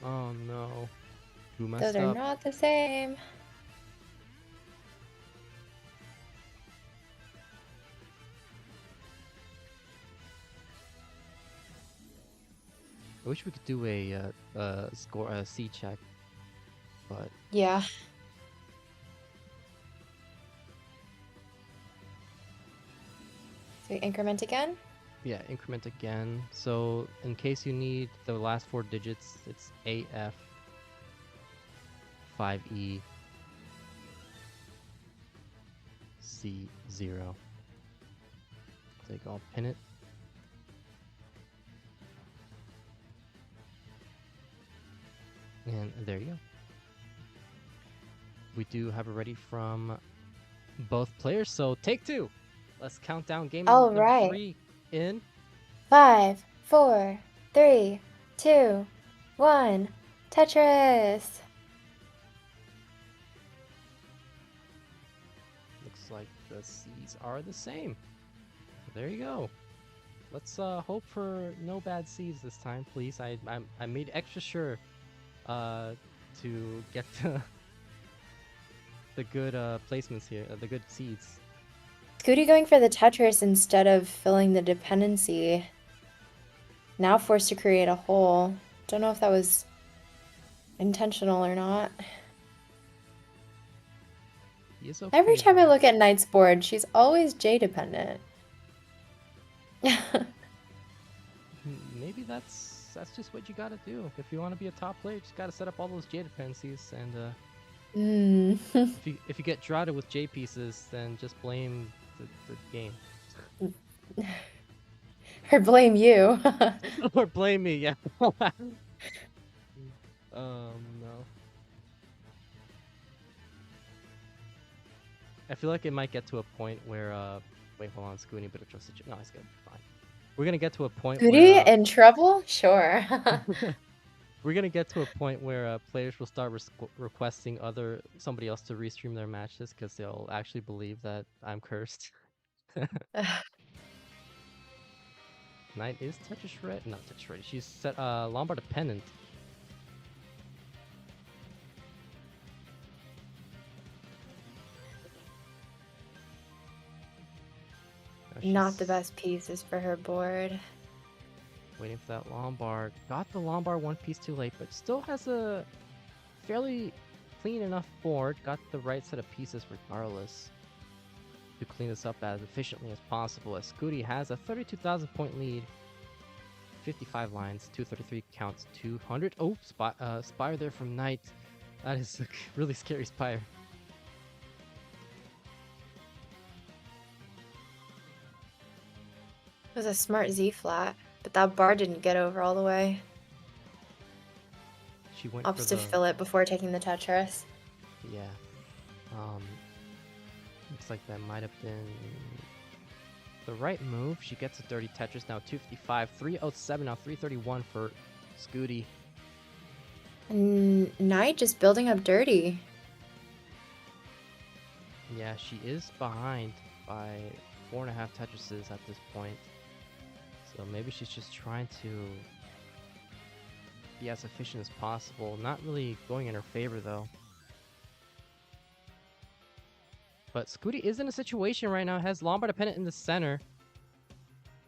Oh no. Who messed Those are up? not the same. I wish we could do a seed check, but Yeah. So we increment again? yeah, increment again. So in case you need the last 4 digits, it's AF 5E C0. So I'll pin it. And there you go. We do have it ready from both players, so take 2. Let's count down game number 3 in 5, 4, 3, 2, 1. Tetris. Looks like the seeds are the same. There you go. Let's hope for no bad seeds this time, please. I made extra sure to get the good placements here, the good seeds. Scooty going for the Tetris instead of filling the dependency. Now forced to create a hole. Don't know if that was intentional or not. He is okay, Every time I though. look at Knight's board, she's always J dependent. Maybe that's just what you gotta do. If you want to be a top player, you just gotta set up all those J dependencies, and if you get droughted with J pieces, then just blame the game. Or blame you. Or blame me, yeah. No. I feel like it might get to a point where wait, hold on, Scooty, but trust it. No, it's gonna be fine. We're gonna get to a point Scooty where in trouble? Sure. we're gonna get to a point where players will start requesting somebody else to restream their matches because they'll actually believe that I'm cursed. Knight is Tetris ready. Not Tetris ready. She's set Lombard dependent. Not the best pieces for her board. Waiting for that Lombard. Got the Lombard one piece too late, but still has a fairly clean enough board. Got the right set of pieces regardless to clean this up as efficiently as possible, as Scooty has a 32,000 point lead. 55 lines, 233 counts, 200. Oh, Spire there from Knight. That is a really scary Spire. It was a smart Z flat, but that bar didn't get over all the way. She went Opts for to the... fill it before taking the Tetris. Yeah. Looks like that might have been the right move. She gets a dirty Tetris, now 255, 307, now 331 for Scooty. And Knight just building up dirty. Yeah, she is behind by 4.5 Tetrises at this point. So maybe she's just trying to be as efficient as possible. Not really going in her favor though. But Scooty is in a situation right now, has Lombard dependent in the center.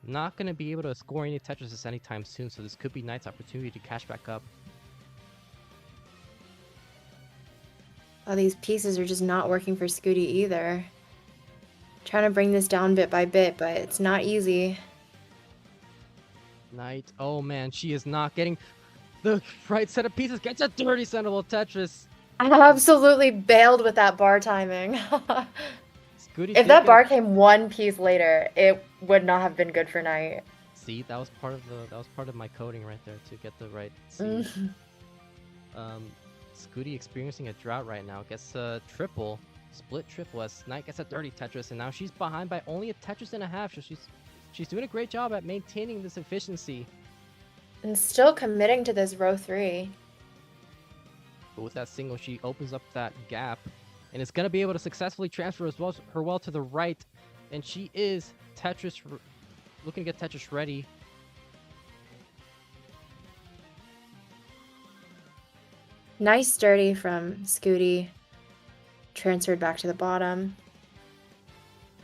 Not going to be able to score any Tetrises anytime soon, so this could be Knight's opportunity to cash back up. Oh, these pieces are just not working for Scooty either. Trying to bring this down bit by bit, but it's not easy. Knight, oh man, she is not getting the right set of pieces. Gets a dirty sendable Tetris. I absolutely bailed with that bar timing. Scooty If that bar came one piece later, it would not have been good for Knight. See, that was part of my coding right there to get the right seed. Scooty experiencing a drought right now. Gets a triple, split triple as Knight gets a dirty Tetris, and now she's behind by only a Tetris and a half. So she's doing a great job at maintaining this efficiency. And still committing to this row 3. But with that single, she opens up that gap, and is gonna be able to successfully transfer her well to the right, and she is Tetris looking to get Tetris ready. Nice dirty from Scooty. Transferred back to the bottom.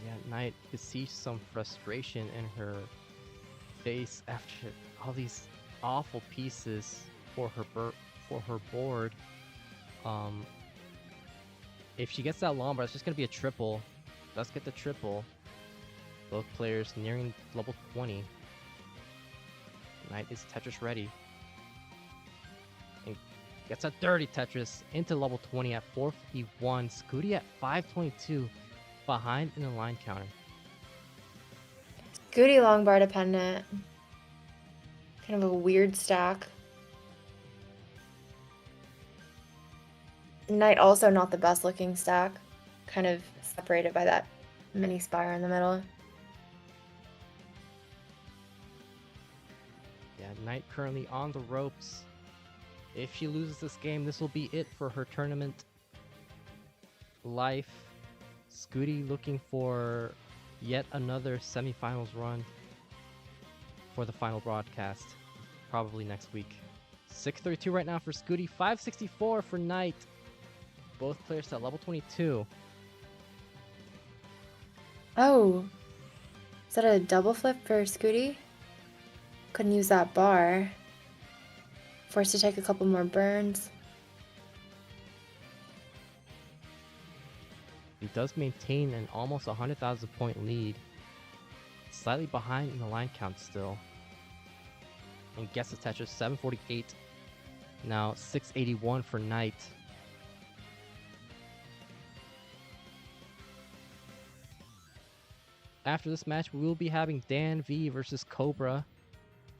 Yeah, Knight could see some frustration in her face after all these awful pieces for her board. If she gets that Lombard, it's just gonna be a triple. Does get the triple. Both players nearing level 20. Knight is Tetris ready. And gets a dirty Tetris into level 20 at 451. Scooty at 522. Behind in the line counter. Scooty long bar dependent. Kind of a weird stack. Knight also not the best looking stack. Kind of separated by that mini spire in the middle. Yeah, Knight currently on the ropes. If she loses this game, this will be it for her tournament life. Scooty looking for yet another semifinals run for the final broadcast, probably next week. 632 right now for Scooty, 564 for Knight. Both players at level 22. Oh, is that a double flip for Scooty? Couldn't use that bar. Forced to take a couple more burns. He does maintain an almost 100,000 point lead. Slightly behind in the line count still. And gets the Tetris, 748. Now 681 for Knight. After this match, we will be having DanV versus Cobra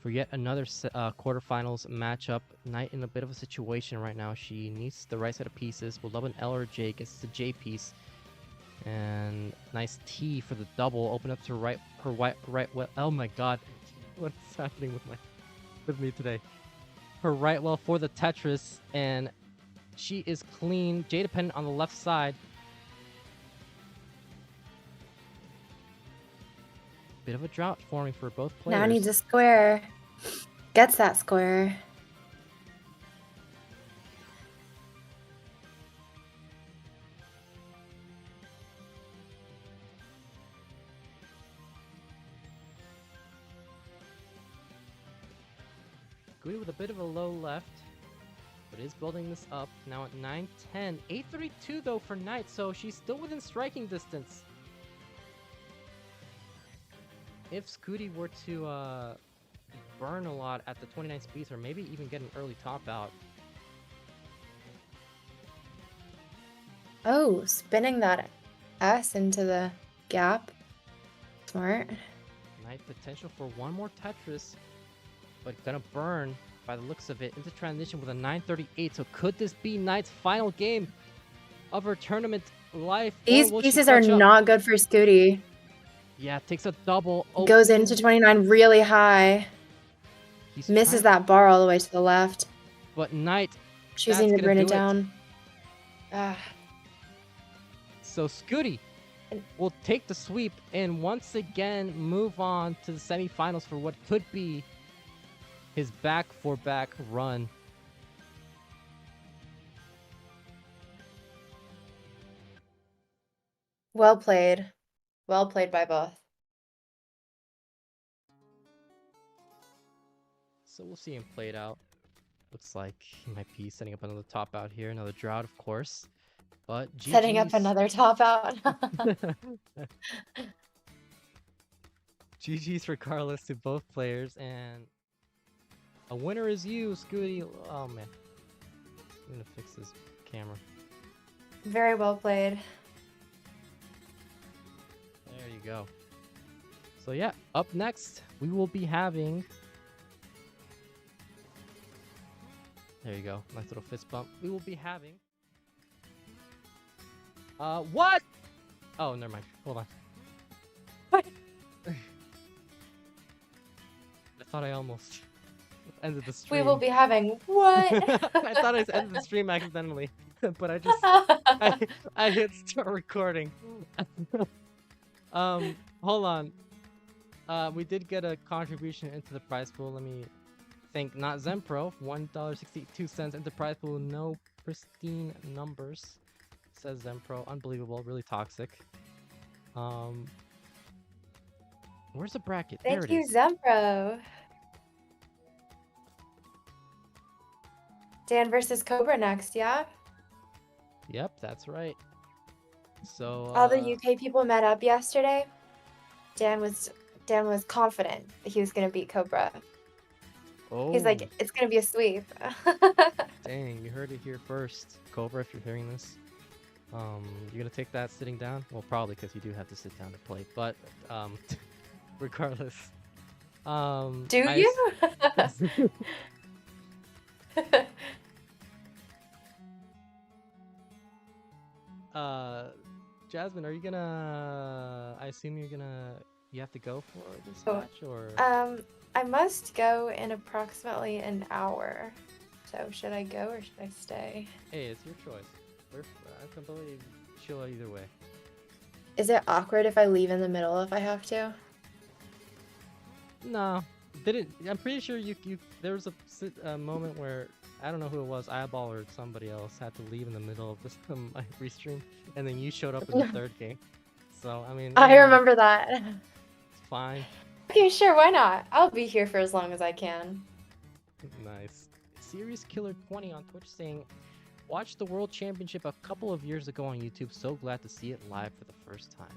for yet another quarterfinals matchup. Knight in a bit of a situation right now. She needs the right set of pieces. Will love an L or a J. Gets the J piece. And nice T for the double. Open up to her right well. Oh my god. What's happening with me today? Her right well for the Tetris. And she is clean. J dependent on the left side. Bit of a drought forming for both players. Now needs a square. Gets that square. Scooty with a bit of a low left, but is building this up. Now at 9-10. 832 though for Knight, so she's still within striking distance. If Scooty were to burn a lot at the 29 speeds, or maybe even get an early top out. Oh, spinning that S into the gap. Smart. Knight potential for one more Tetris, but gonna burn by the looks of it into transition with a 938. So could this be Knight's final game of her tournament life? These pieces are not good for Scooty. Yeah, takes a double. Goes into 29 really high. Misses that bar all the way to the left. But Knight choosing to bring it down. So Scooty will take the sweep and once again move on to the semifinals for what could be his back-for-back run. Well played. Well played by both. So we'll see him played out. Looks like he might be setting up another top out here. Another drought, of course. But GG's. Setting up another top out. GG's regardless to both players. And a winner is you, Scooty. Oh, man. I'm going to fix this camera. Very well played. There you go. So yeah, up next, we will be having... There you go. Nice little fist bump. We will be having... what? Oh, never mind. Hold on. What? I thought I almost ended the stream. We will be having what? I thought I ended the stream accidentally, but I just I hit start recording. Hold on. We did get a contribution into the prize pool. Let me thank Not Zempro, $1.62 into prize pool. No pristine numbers, says Zempro. Unbelievable, really toxic. Where's the bracket? Thank you, Zempro. Dan versus Cobra next, yeah? Yep, that's right. So all the UK people met up yesterday. Dan was confident that he was gonna beat Cobra. Oh. He's like, it's gonna be a sweep. Dang, you heard it here first. Cobra, if you're hearing this. You're gonna take that sitting down? Well, probably because you do have to sit down to play, but regardless. Do you? Jasmine, are you gonna... I assume you have to go for this match, or... I must go in approximately an hour. So, should I go or should I stay? Hey, it's your choice. I'm completely chill either way. Is it awkward if I leave in the middle if I have to? No. I'm pretty sure there was a moment where, I don't know who it was, Eyeball or somebody else, had to leave in the middle of this my restream, and then you showed up in the third game. So, I mean... I remember that. It's fine. Okay, sure, why not? I'll be here for as long as I can. Nice. Series Killer 20 on Twitch saying, watched the World Championship a couple of years ago on YouTube, so glad to see it live for the first time.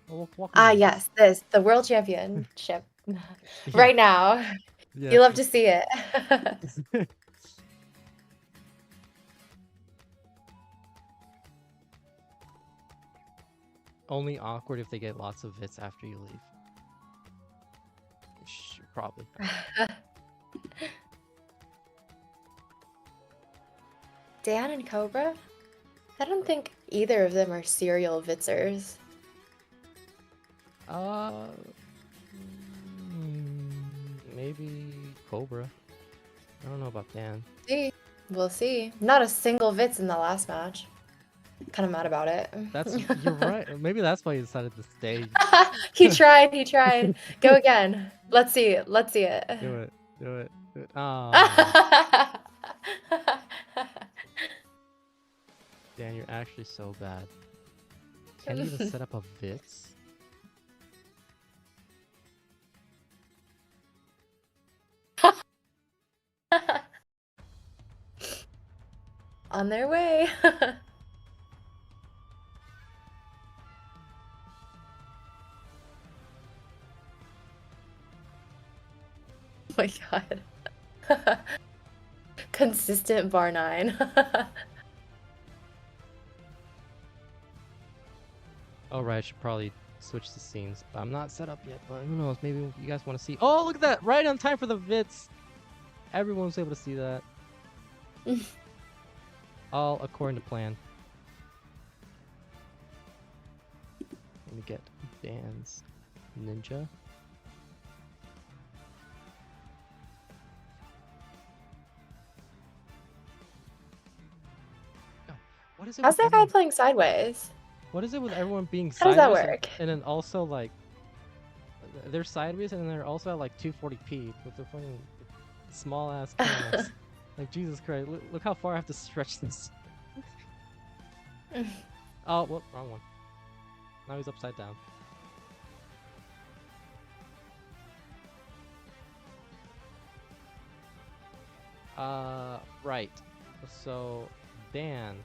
Well, yes, the World Championship. Right now. Yeah. You love to see it. Only awkward if they get lots of hits after you leave. Probably. Dan and Cobra? I don't think either of them are serial vitzers. Maybe Cobra. I don't know about Dan. See, we'll see. Not a single vitz in the last match. kind of mad about it. You're right. Maybe that's why you decided to stay. He tried. Go again. Let's see it. Do it. Do it. Do it. Ah, Dan, you're actually so bad. Can't you even set up a Vits? On their way. Oh my god. Consistent bar 9. Alright, I should probably switch the scenes. But I'm not set up yet, but who knows? Maybe you guys want to see. Oh, look at that! Right on time for the Vits! Everyone was able to see that. All according to plan. Let me get Dan's Ninja. What is it? How's that guy playing sideways? What is it with everyone being How does sideways? that work? And then also like they're sideways and they're also at like 240p with the fucking small ass cameras. Like Jesus Christ! Look how far I have to stretch this. Oh, well, wrong one. Now he's upside down. Right. So, Dan,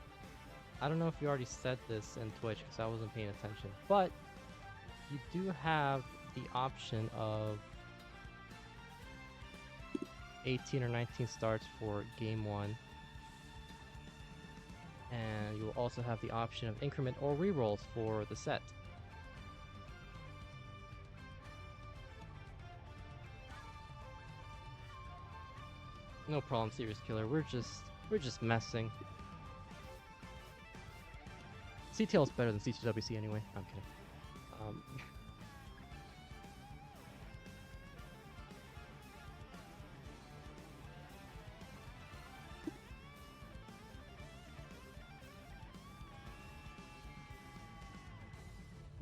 I don't know if you already said this in Twitch because I wasn't paying attention, but you do have the option of 18 or 19 starts for game 1. And you will also have the option of increment or rerolls for the set. No problem, Serious Killer. We're just messing. CTL is better than C2WC anyway. I'm kidding.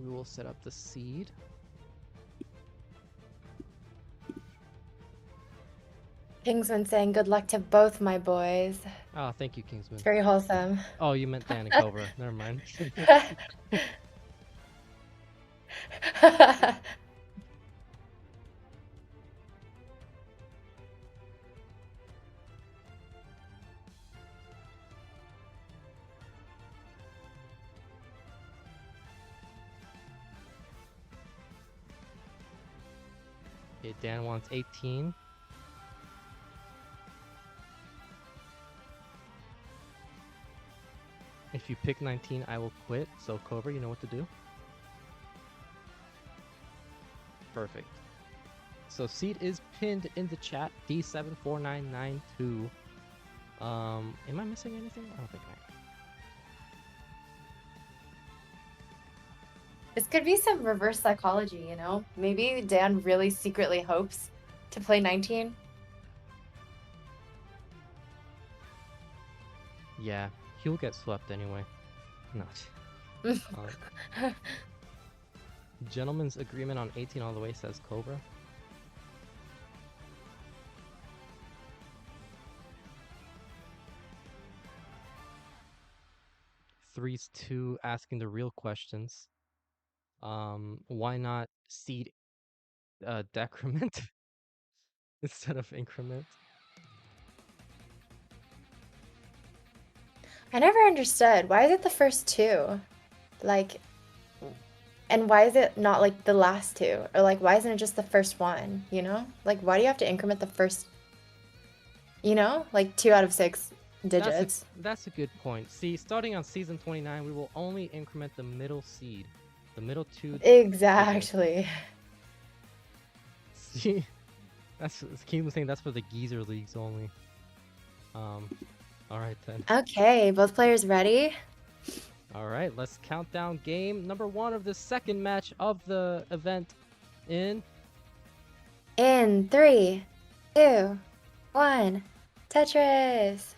We will set up the seed. Kingsman saying good luck to both my boys. Oh, thank you, Kingsman. It's very wholesome. Oh, you meant Dan and Cobra. Never mind. Okay, Dan wants 18. If you pick 19, I will quit. So, Cobra, you know what to do? Perfect. So, seed is pinned in the chat. D74992. Am I missing anything? I don't think I am. This could be some reverse psychology, you know? Maybe Dan really secretly hopes to play 19. Yeah, he'll get swept anyway. Not. Gentleman's agreement on 18 all the way, says Cobra. Three's 2 asking the real questions. Why not seed decrement instead of increment? I never understood. Why is it the first 2? Like, and why is it not like the last 2? Or like, why isn't it just the first 1? You know? Like, why do you have to increment the first, you know? Like 2 out of 6 digits. That's a good point. See, starting on season 29, we will only increment the middle seed. The middle 2. Exactly. See? That's Keem was saying that's for the geezer leagues only. Alright then. Okay, both players ready? Alright, let's count down game number 1 of the second match of the event in 3, 2, 1. Tetris.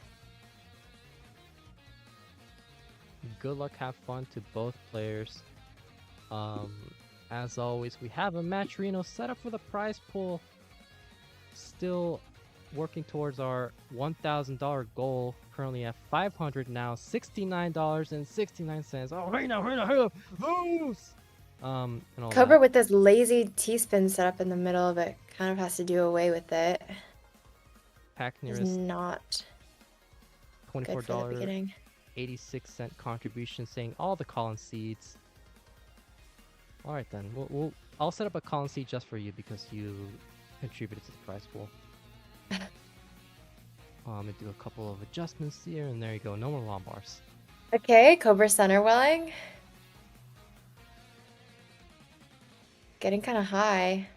Good luck, have fun to both players. Um, as always, we have a matcherino set up for the prize pool. Still working towards our $1,000 goal. Currently at $500 now, $69.69. Oh, hey now, lose! And all Cobra that. with this lazy T-spin set up in the middle of it kind of has to do away with it. Pack It's nearest not good for the beginning. $24.86 contribution, saying all the call-in seeds. All right then, I'll set up a call-in seed just for you because you contributed to the prize pool. I'm gonna do a couple of adjustments here, and there you go. No more long bars. Okay, Cobra center welling. Getting kind of high.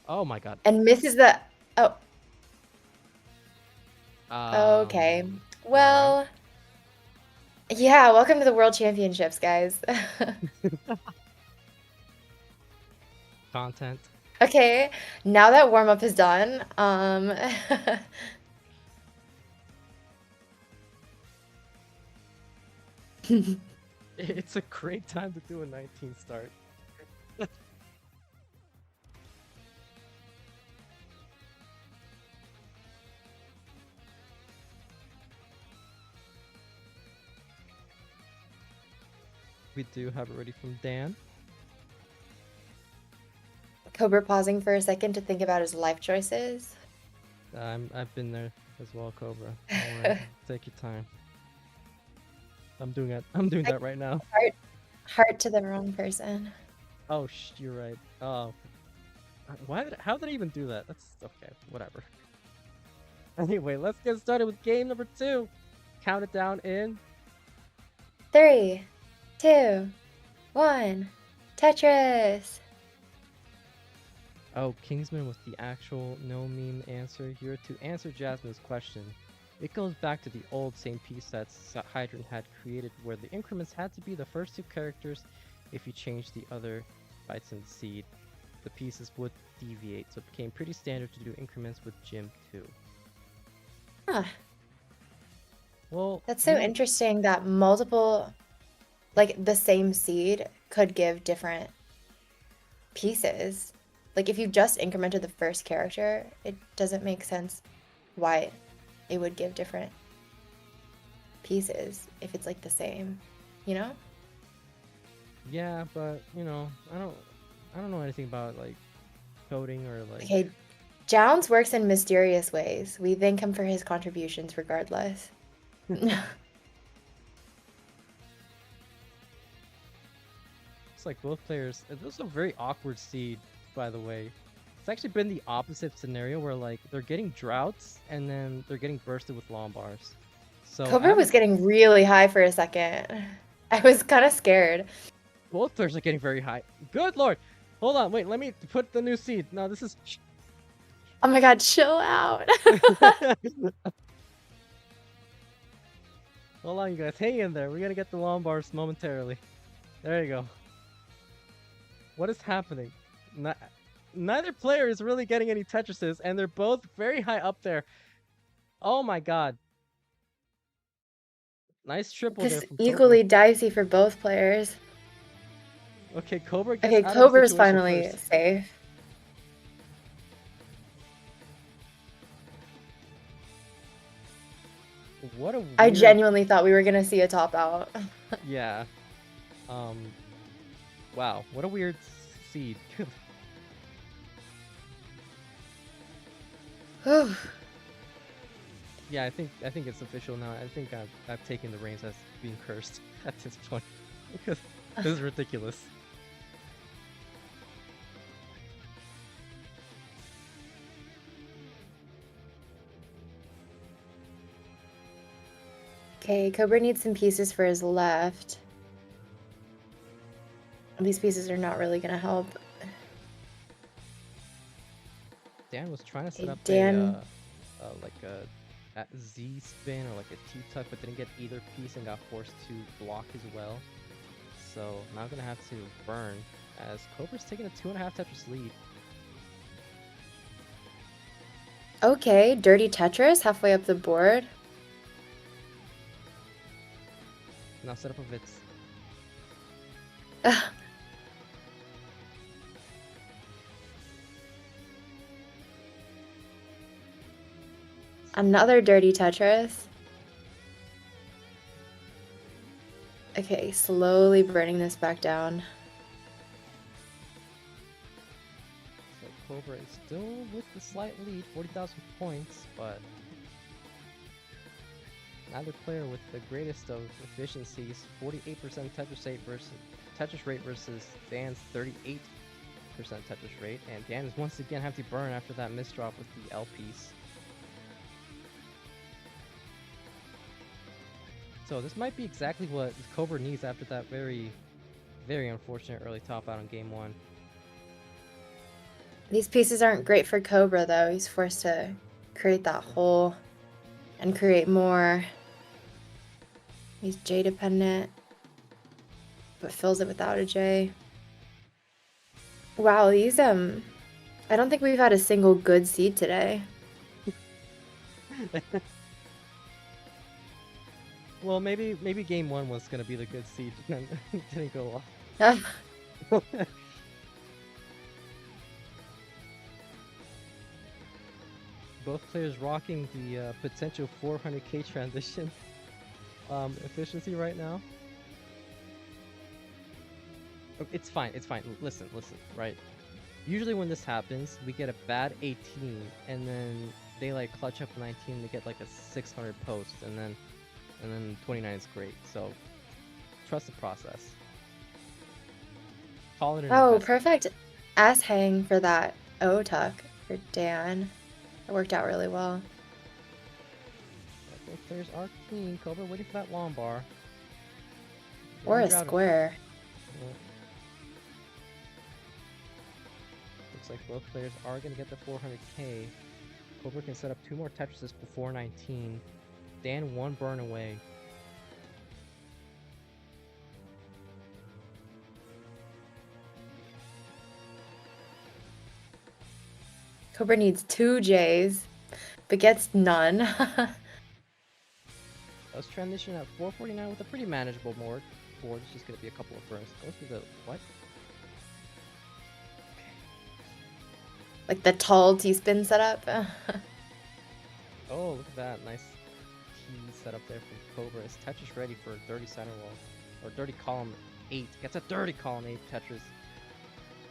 Oh my god. And misses the... Oh. Okay. Well... Right. Yeah, welcome to the World Championships, guys. Content. Okay, now that warm-up is done, It's a great time to do a 19 start. We do have it ready from Dan. Cobra pausing for a second to think about his life choices. I've been there as well, Cobra. All right, take your time. I'm doing that right now. Heart to the wrong person. Oh, you're right. Oh, how did I even do that? That's okay. Whatever. Anyway, let's get started with game number 2. Count it down in 3, 2, 1. Tetris. Oh, Kingsman with the actual no meme answer here to answer Jasmine's question. It goes back to the old same piece sets Hydrant had created where the increments had to be the first 2 characters. If you change the other bytes in the seed, the pieces would deviate, so it became pretty standard to do increments with Gym too. Huh. Well, That's so interesting that multiple, like the same seed could give different pieces. Like if you just incremented the first character, it doesn't make sense why it would give different pieces if it's like the same, you know? Yeah, but you know, I don't know anything about like coding or like. Okay, Jounce works in mysterious ways. We thank him for his contributions regardless. It's like both players. This is a very awkward seed, by the way. It's actually been the opposite scenario where like they're getting droughts and then they're getting bursted with long bars. So Cobra was getting really high for a second. I was kind of scared. Both players are getting very high. Good lord! Hold on, wait. Let me put the new seed. No, this is. Oh my god, chill out. Hold on, you guys. Hang in there. We're gonna get the long bars momentarily. There you go. What is happening? Neither player is really getting any Tetrises, and they're both very high up there. Oh my god. Nice triple there from equally Cobra. dicey for both players. Okay, Cobra gets Okay, out Cobra's of the situation finally first. safe. What a weird... I genuinely thought we were gonna see a top out. Yeah. Wow, what a weird seed. Yeah, I think it's official now. I think I've taken the reins as being cursed at this point because this is ridiculous. Okay, Cobra needs some pieces for his left. These pieces are not really gonna help. Dan was trying to set up like a Z spin or like a T tuck, but didn't get either piece and got forced to block as well. So now gonna have to burn as Cobra's taking a 2.5 Tetris lead. Okay, dirty Tetris halfway up the board. Now set up a Vitz. Another dirty Tetris. Okay, slowly burning this back down. So Cobra is still with the slight lead, 40,000 points, but neither player with the greatest of efficiencies, 48% Tetris rate versus Dan's 38% Tetris rate, and Dan is once again have to burn after that misdrop with the L piece. So this might be exactly what Cobra needs after that very, very unfortunate early top out in game 1. These pieces aren't great for Cobra though. He's forced to create that hole and create more. He's J dependent, but fills it without a J. Wow, these I don't think we've had a single good seed today. Well, maybe game 1 was gonna be the good seed and didn't go off. Both players rocking the potential 400k transition efficiency right now. It's fine, it's fine. Listen, right? Usually when this happens, we get a bad 18, and then they like clutch up 19, they get like a 600 post, and then 29 is great. So trust the process. Call it an Oh, investment. perfect ass hang for that O tuck for Dan. It worked out really well. Both players are clean. Cobra waiting for that long bar. Or a square. Yeah. Looks like both players are going to get the 400k. Cobra can set up 2 more Tetrises before 19. Dan 1 burn away. Cobra needs 2 J's, but gets none. Let's transition at 449 with a pretty manageable board. It's just going to be a couple of burns. Go through the what? Like the tall T-spin setup. Oh, look at that. Nice key setup there from Cobra. Is Tetris ready for a dirty center wall? Or dirty column 8. Gets a dirty column 8 Tetris.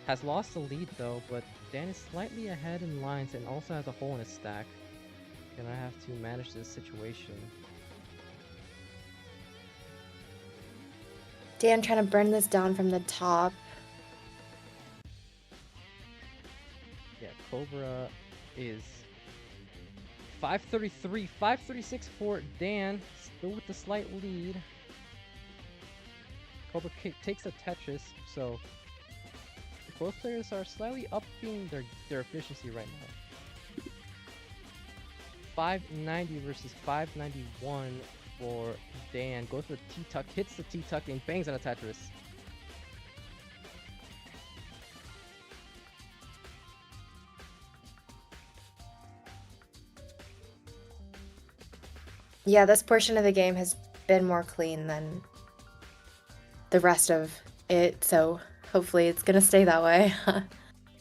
Has lost the lead though, but Dan is slightly ahead in lines and also has a hole in his stack. Gonna have to manage this situation. Dan trying to burn this down from the top. Yeah, Cobra is 533, 536 for Dan, still with the slight lead. Cobra takes a Tetris, so both players are slightly upping their efficiency right now. 590 versus 591 for Dan. Goes for the T-tuck, hits the T-tuck, and bangs on a Tetris. Yeah, this portion of the game has been more clean than the rest of it, so hopefully it's gonna stay that way.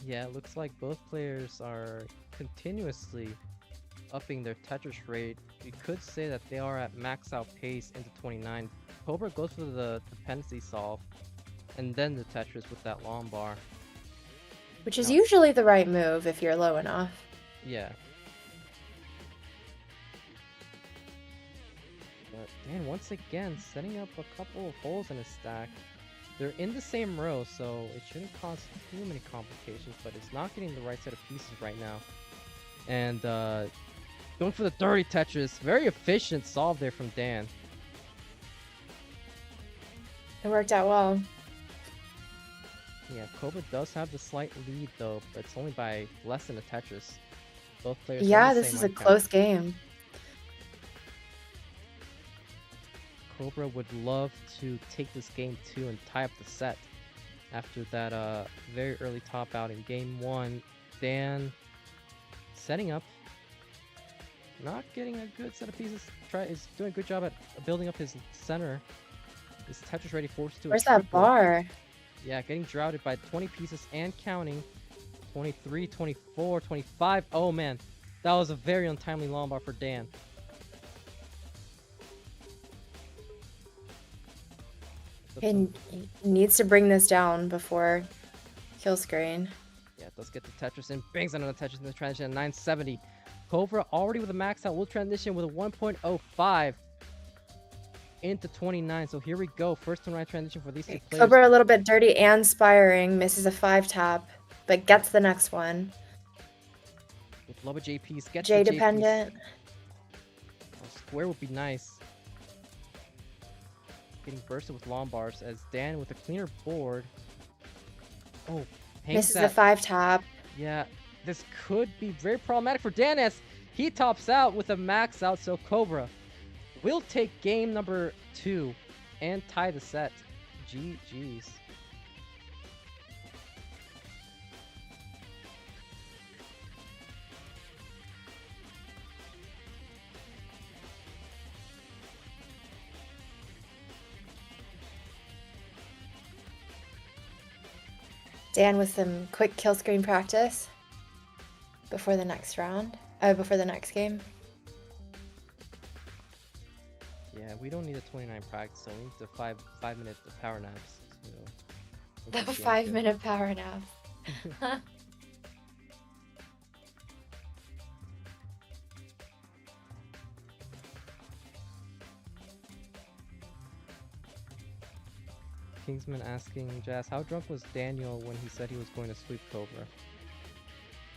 Yeah, it looks like both players are continuously upping their Tetris rate. You could say that they are at max out pace into 29. Cobra goes for the dependency solve, and then the Tetris with that long bar. Which is usually the right move if you're low enough. Yeah. But Dan, once again, setting up a couple of holes in his stack. They're in the same row, so it shouldn't cause too many complications, but it's not getting the right set of pieces right now. And going for the dirty Tetris. Very efficient solve there from Dan. It worked out well. Yeah, Cobra does have the slight lead though, but it's only by less than a Tetris. Both players. Yeah, this is a close game. Cobra would love to take this game 2 and tie up the set after that very early top out in game 1. Dan setting up, not getting a good set of pieces. Is doing a good job at building up his center. This Tetris ready forced to a Where's that triple. bar? Yeah, getting droughted by 20 pieces and counting. 23, 24, 25. Oh man, that was a very untimely long bar for Dan. He needs to bring this down before kill screen. Yeah, let's get the Tetris in. Bangs another Tetris in the transition at 970. Cobra already with a max out. Will transition with a 1.05 into 29. So here we go. First and right transition for these two players. Cobra a little bit dirty and spiring. Misses a 5 tap, but gets the next one. With Loba JPs. Gets J the dependent. JPs. Oh, square would be nice. Getting bursted with long bars as Dan with a cleaner board. Oh, Misses a 5 tap. Yeah, this could be very problematic for Dan as he tops out with a max out. So Cobra will take game number 2 and tie the set. GG's. Dan with some quick kill screen practice before the next round. Before the next game. Yeah, we don't need a 29 practice, so we need the 5-minute power naps. The 5-minute power nap. Kingsman asking Jazz, how drunk was Daniel when he said he was going to sweep Cobra?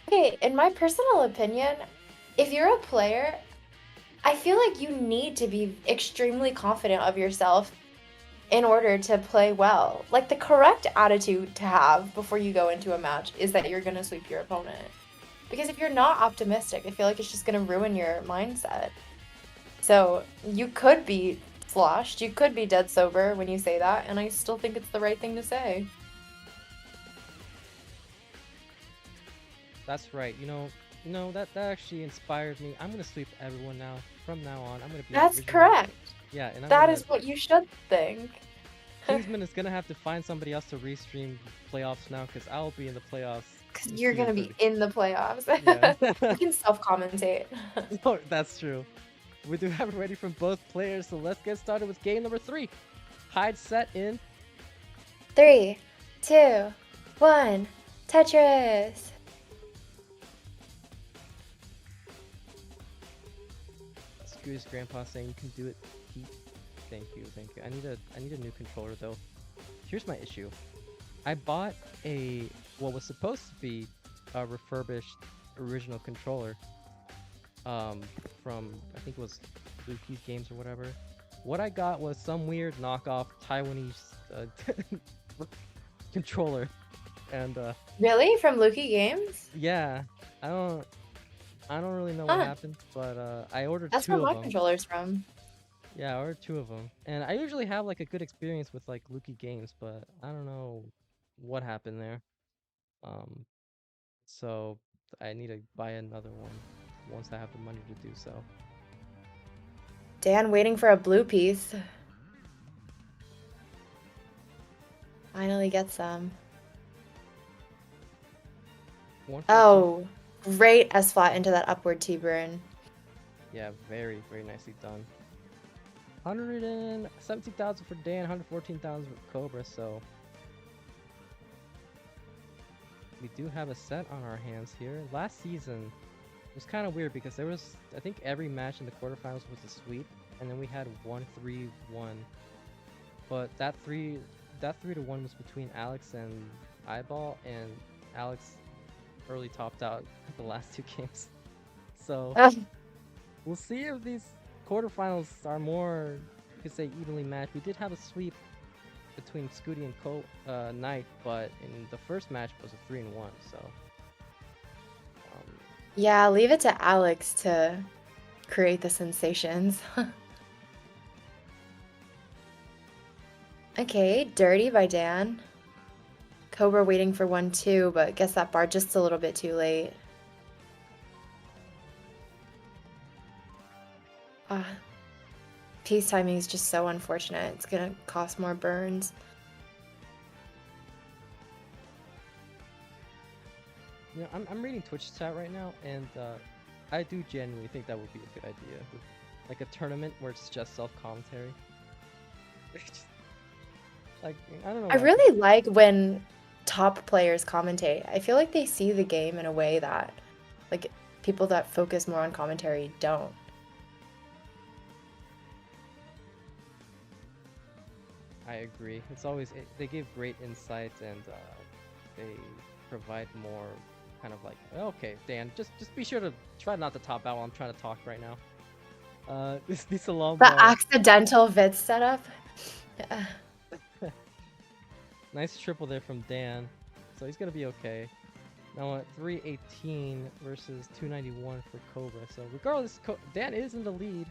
Okay, in my personal opinion, if you're a player, I feel like you need to be extremely confident of yourself in order to play well. Like, the correct attitude to have before you go into a match is that you're going to sweep your opponent. Because if you're not optimistic, I feel like it's just going to ruin your mindset. So you could be sloshed, you could be dead sober when you say that, and I still think it's the right thing to say. That's right. You know that actually inspired me. I'm gonna sweep everyone now. From now on, I'm gonna be. That's correct. Yeah, and that is what you should think. Kingsman is gonna have to find somebody else to restream playoffs now, because I'll be in the playoffs. Because you're gonna be in the playoffs. Yeah. You can self-commentate. Oh, that's true. We do have it ready from both players, so let's get started with game number 3. Hide set in 3, 2, 1, Tetris. Scooty's grandpa saying you can do it, Pete. Thank you. I need a new controller though. Here's my issue. I bought what was supposed to be a refurbished original controller. From I think it was Luki's Games or whatever. What I got was some weird knockoff Taiwanese controller, and Really? From Luki Games? yeah, I don't really know what happened, but I ordered 2 of them. That's where my controller's from. Yeah, I ordered 2 of them, and I usually have like a good experience with like Luki Games, but I don't know what happened there. So I need to buy another one once I have the money to do so. Dan waiting for a blue piece. Finally get some. Oh, great S-flat into that upward T-burn. Yeah, very, very nicely done. 117,000 for Dan, 114,000 for Cobra, so we do have a set on our hands here. Last season, it was kind of weird because there was, I think every match in the quarterfinals was a sweep, and then we had 1-3-1. But that 3-1 was between Alex and Eyeball, and Alex early topped out the last 2 games. So we'll see if these quarterfinals are more, you could say, evenly matched. We did have a sweep between Scooty and Knight, but in the first match it was a 3-1, so yeah, leave it to Alex to create the sensations. Okay, dirty by Dan. Cobra waiting for 1-2, but guess that bar just a little bit too late. Piece timing is just so unfortunate. It's gonna cost more burns. You know, I'm reading Twitch chat right now, and I do genuinely think that would be a good idea. Like a tournament where it's just self-commentary. Like, I don't know I why. really like when top players commentate. I feel like they see the game in a way that, like, people that focus more on commentary don't. I agree. It's always they give great insights and they provide more kind of like okay, Dan, just be sure to try not to top out while I'm trying to talk right now. This a long The bar. accidental vid setup. Nice triple there from Dan, so he's gonna be okay. Now at 318 versus 291 for Cobra. So regardless, Dan is in the lead.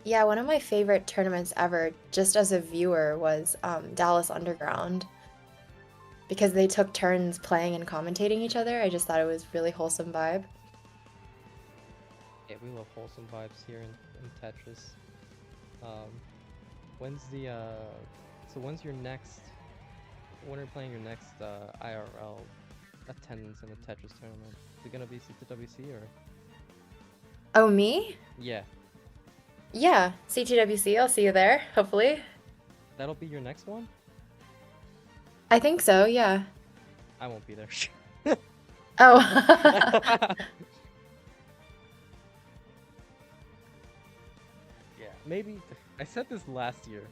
Yeah, one of my favorite tournaments ever, just as a viewer, was Dallas Underground. Because they took turns playing and commentating each other. I just thought it was really wholesome vibe. Yeah, we love wholesome vibes here in Tetris. Um, when's the so when's your next? When are you playing your next IRL attendance in the Tetris tournament? Is it gonna be CTWC or? Oh, me? Yeah, Yeah, CTWC. I'll see you there, hopefully. that'll be your next one. I think so, yeah. I won't be there. Oh. Yeah, maybe. I said this last year.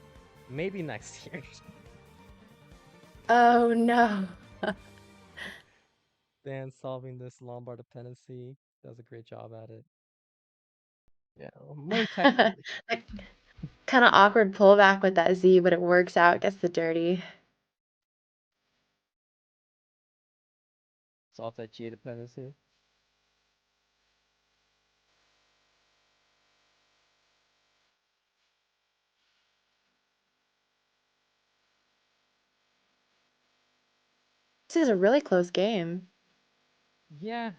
Maybe next year. Oh, no. Dan solving this Lombard dependency does a great job at it. Yeah, more technically. Like, kind of awkward pullback with that Z, but it works out, gets the dirty. Solve that G dependency. This is a really close game. Yeah,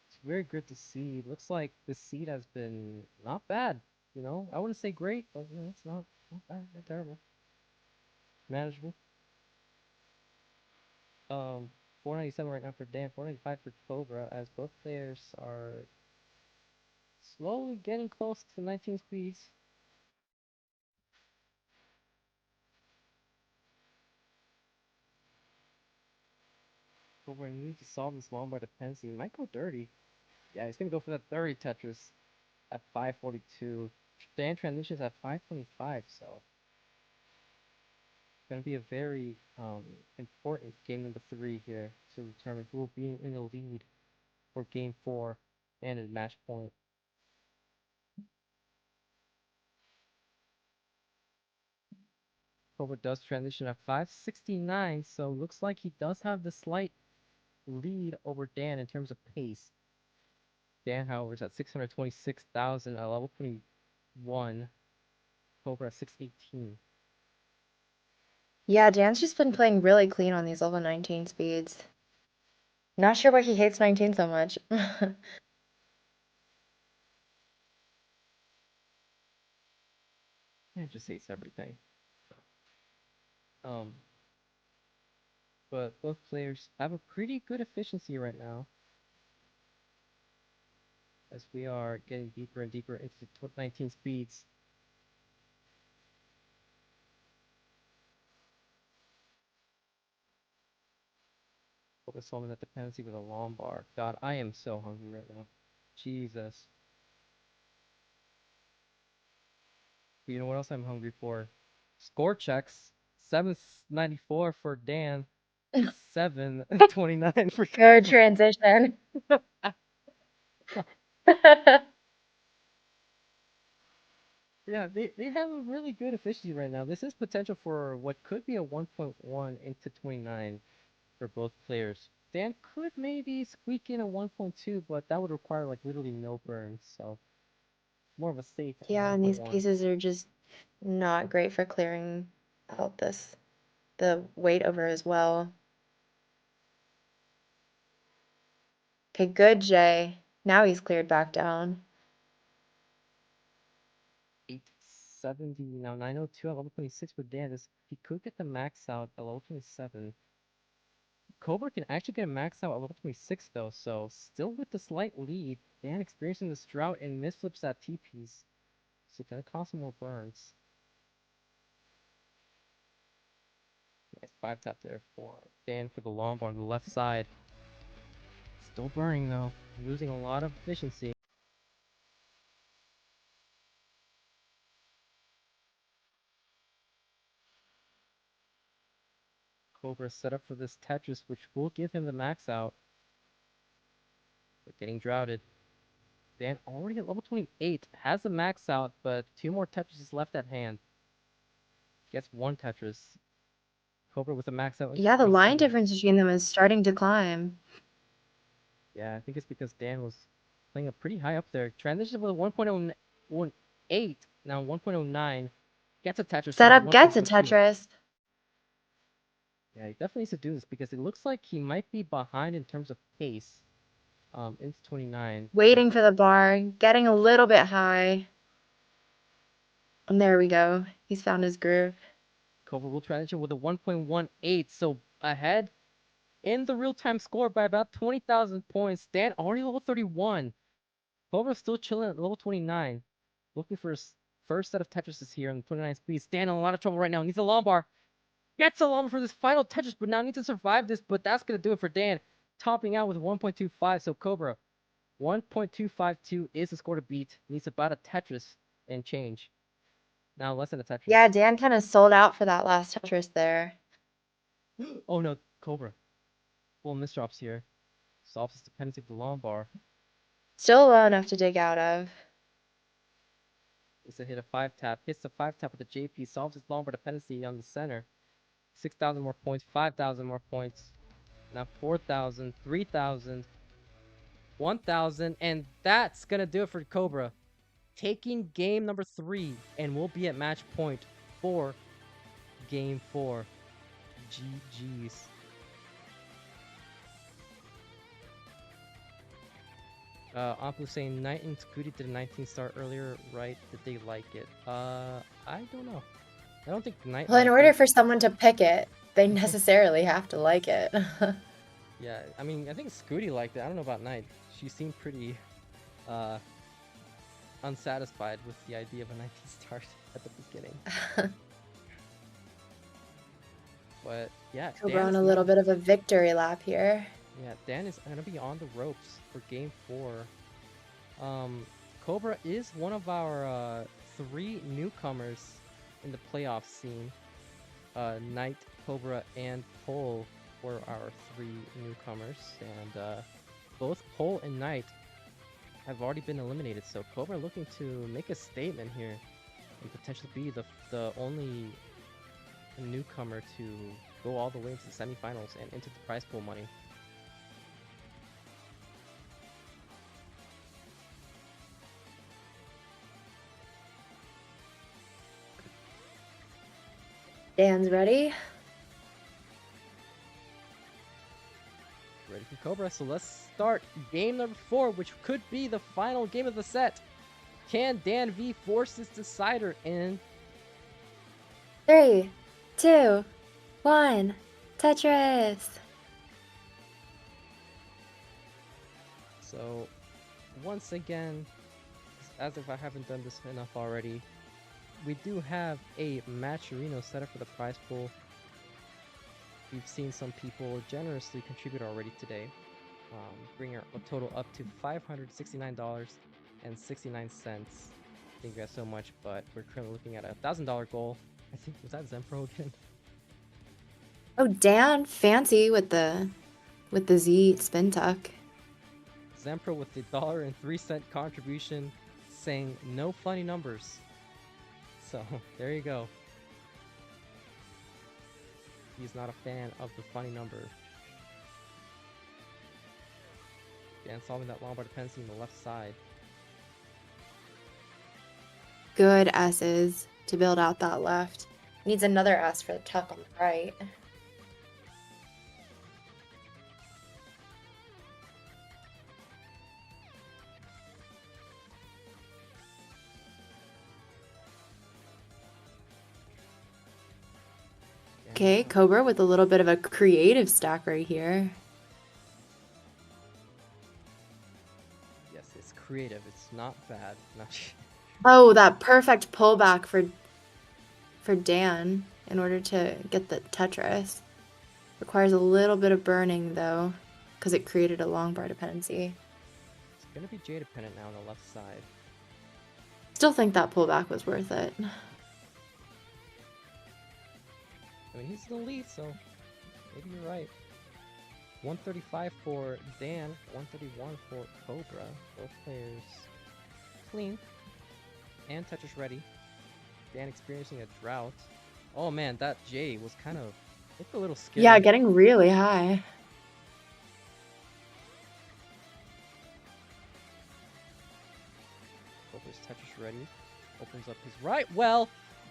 it's very good to see. Looks like the seed has been not bad. You know, I wouldn't say great, but you know, it's not bad, not terrible, manageable. 497 right now for Dan, 495 for Cobra, as both players are slowly getting close to 19 speeds. Cobra needs to solve this Lombard dependency. He might go dirty. Yeah, he's gonna go for that 30 Tetris at 542. Dan transitions at 525, so it's gonna be a very important game number 3 here to determine who will be in the lead for game 4 and at match point. Cobra does transition at 569, so looks like he does have the slight lead over Dan in terms of pace. Dan, however, is at 626,000 at level 21. Cobra at 618. Yeah, Dan's just been playing really clean on these level 19 speeds. Not sure why he hates 19 so much. It just hates everything. Um, but both players have a pretty good efficiency right now, as we are getting deeper and deeper into the 19 speeds. Focus solving that dependency with a long bar. God, I am so hungry right now. Jesus. But you know what else I'm hungry for? Score checks. 794 for Dan. 729 for Good Cobra. transition. Yeah, they have a really good efficiency right now. This is potential for what could be a 1.1 into 29 for both players. Dan could maybe squeak in a 1.2, but that would require like literally no burns, so more of a safe Yeah, and these 1.1. pieces are just Not great for clearing out the weight over as well. Okay, good, Jay. Now he's cleared back down. 870, now 902 at level 26 for Dan. He could get the max out at level 27. Cobra can actually get a max out at level 26 though, so still with the slight lead. Dan experiencing this drought and misflips at TPs. So gonna cost him more burns. Nice 5 tap there for Dan for the long bar on the left side. Still burning though, losing a lot of efficiency. Cobra set up for this Tetris, which will give him the max out. But getting droughted. Dan already at level 28, has the max out, but 2 more Tetris left at hand. Gets 1 Tetris. Cobra with a max out. Yeah, the line difference between them is starting to climb. Yeah, I think it's because Dan was playing up pretty high up there. Transition with a 1.018, now 1.09. Gets a Tetris. Setup gets a Tetris. Yeah, he definitely needs to do this because it looks like he might be behind in terms of pace. Into 29. Waiting for the bar, getting a little bit high. And there we go. He's found his groove. Cobra will transition with a 1.18, so ahead in the real-time score by about 20,000 points. Dan already level 31. Cobra's still chilling at level 29. Looking for his first set of Tetrises here on the 29 speed. Dan in a lot of trouble right now. Needs a long bar. Gets a long bar for this final Tetris, but now needs to survive this. But that's going to do it for Dan. Topping out with 1.25. So Cobra, 1.252 is the score to beat. Needs about a Tetris and change. Now less than a Tetris. Yeah, Dan kind of sold out for that last Tetris there. Oh no, Cobra. Full misdrops here. Solves his dependency of the long bar. Still low enough to dig out of. Is to hit a 5 tap. Hits the 5 tap with the JP. Solves his long bar dependency on the center. 6,000 more points. 5,000 more points. Now 4,000. 3,000. 1,000. And that's gonna do it for Cobra. Taking game number 3. And we'll be at match point for game 4. GG's. Ampu saying Knight and Scooty did a 19 star earlier, right? Did they like it? I don't know. I don't think Knight. Well, in order for someone to pick it, they necessarily have to like it. Yeah, I mean, I think Scooty liked it. I don't know about Knight. She seemed pretty unsatisfied with the idea of a 19 star at the beginning. But yeah, Cobra on a little bit of a victory lap here. Yeah, Dan is going to be on the ropes for game 4. Cobra is one of our 3 newcomers in the playoff scene. Knight, Cobra, and Pole were our 3 newcomers. And both Pole and Knight have already been eliminated. So Cobra looking to make a statement here and potentially be the only newcomer to go all the way into the semifinals and into the prize pool money. Dan's ready. Ready for Cobra, so let's start game number 4, which could be the final game of the set. Can DanV force this decider in? 3, 2, 1, Tetris! So, once again, as if I haven't done this enough already, we do have a matcherino set up for the prize pool. We've seen some people generously contribute already today, bringing our total up to $569.69. Thank you guys so much, but we're currently looking at a $1,000 goal. I think, was that Zempro again? Oh, Dan, fancy with the Z spin tuck. Zempro with the $1.03 contribution, saying no funny numbers. So there you go. He's not a fan of the funny number. Dan solving that long bar dependency on the left side. Good S's. to build out that left. Needs another S for the tuck on the right. Okay, Cobra with a little bit of a creative stack right here. Yes, it's creative. It's not bad. Oh, that perfect pullback for Dan in order to get the Tetris. Requires a little bit of burning though, because it created a long bar dependency. It's gonna be J dependent now on the left side. Still think that pullback was worth it. I mean, he's the lead, so maybe you're right. 135 for Dan, 131 for Cobra. Both players clean. And Tetris ready. Dan experiencing a drought. Oh man, that J was kind of looked a little scary. Yeah, getting really high. Cobra's Tetris ready. Opens up his right. Well,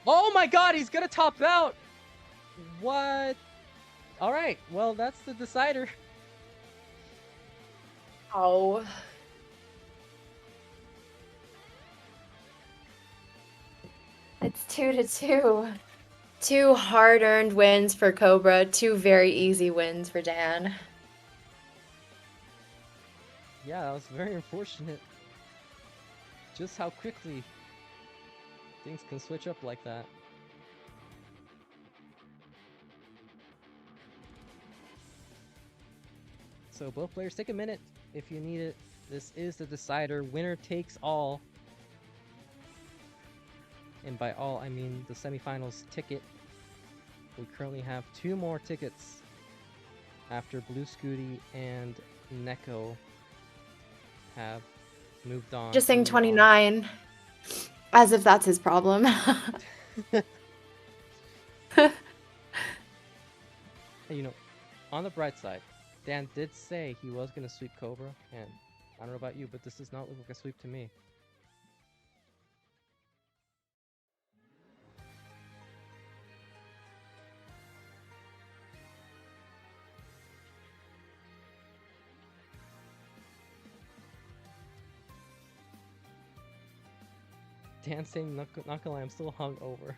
oh my god, he's gonna top out! What? Alright, well, that's the decider. Oh. It's 2-2. 2 hard-earned wins for Cobra, 2 very easy wins for Dan. Yeah, that was very unfortunate. Just how quickly things can switch up like that. So both players take a minute if you need it. This is the decider. Winner takes all. And by all, I mean the semifinals ticket. We currently have 2 more tickets after Blue Scooty and Neko have moved on. Just saying 29. As if that's his problem. You know, on the bright side, Dan did say he was going to sweep Cobra, and I don't know about you, but this does not look like a sweep to me. Dan saying, not gonna lie, I'm still hungover.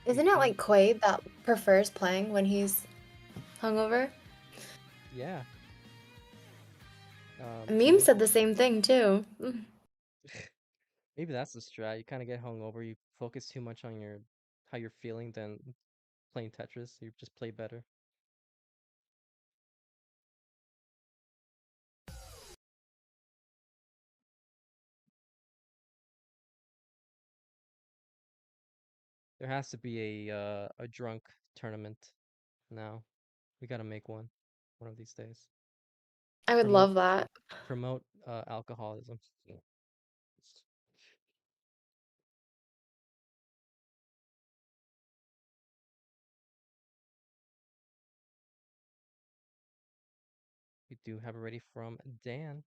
Isn't it like Quaid that prefers playing when he's hungover? Yeah. A meme said the same thing too. Maybe that's the strat. You kind of get hungover. You focus too much on how you're feeling than playing Tetris. You just play better. There has to be a drunk tournament now. We gotta make one of these days. I would love that. Promote alcoholism. We do have it ready from Dan.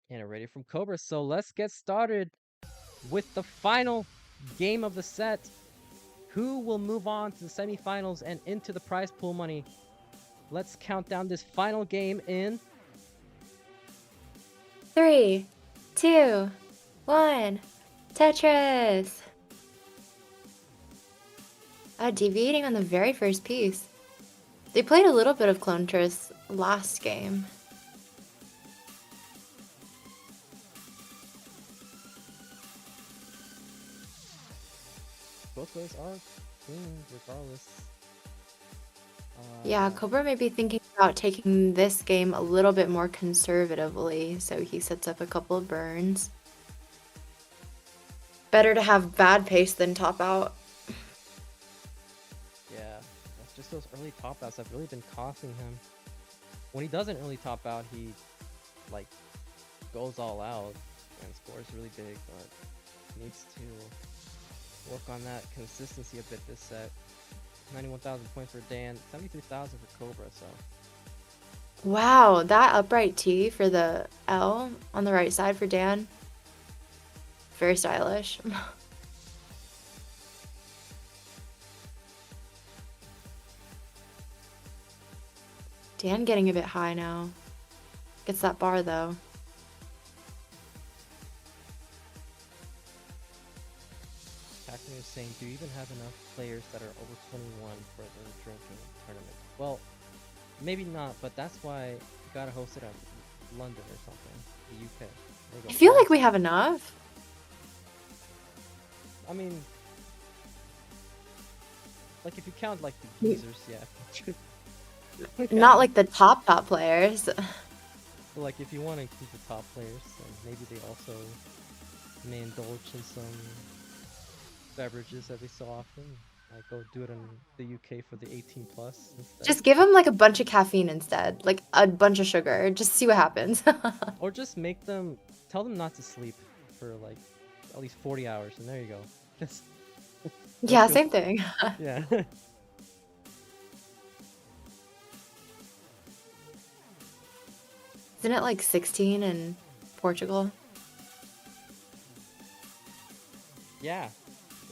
And a ready from Cobra. So let's get started with the final game of the set. Who will move on to the semifinals and into the prize pool money? Let's count down this final game in 3, 2, 1. Tetris! Deviating on the very first piece. They played a little bit of Clone Tris last game. both ways are clean regardless. Yeah, Cobra may be thinking about taking this game a little bit more conservatively, so he sets up a couple of burns. Better to have bad pace than top out. Yeah, that's just those early top outs have really been costing him. When he doesn't really top out, he like goes all out and scores really big, but needs to work on that consistency a bit this set. 91,000 points for Dan, 73,000 for Cobra, so. Wow, that upright T for the L on the right side for Dan. Very stylish. Dan getting a bit high now. Gets that bar though. Pac-Man is saying, do you even have enough players that are over 21 for the drinking tournament? Well, maybe not, but that's why you gotta host it at London or something, the UK. There you go. I feel like we have enough. I mean, like if you count like the geezers, yeah. Not like the top players. But, like if you want to include the top players, then maybe they also may indulge in some beverages every so often. Like go do it in the UK for the 18 plus instead. Just give them like a bunch of caffeine instead, like a bunch of sugar. Just see what happens. Or just make them, tell them not to sleep for like at least 40 hours, and there you go. Just yeah, same thing. yeah. Isn't it like 16 in Portugal? Yeah,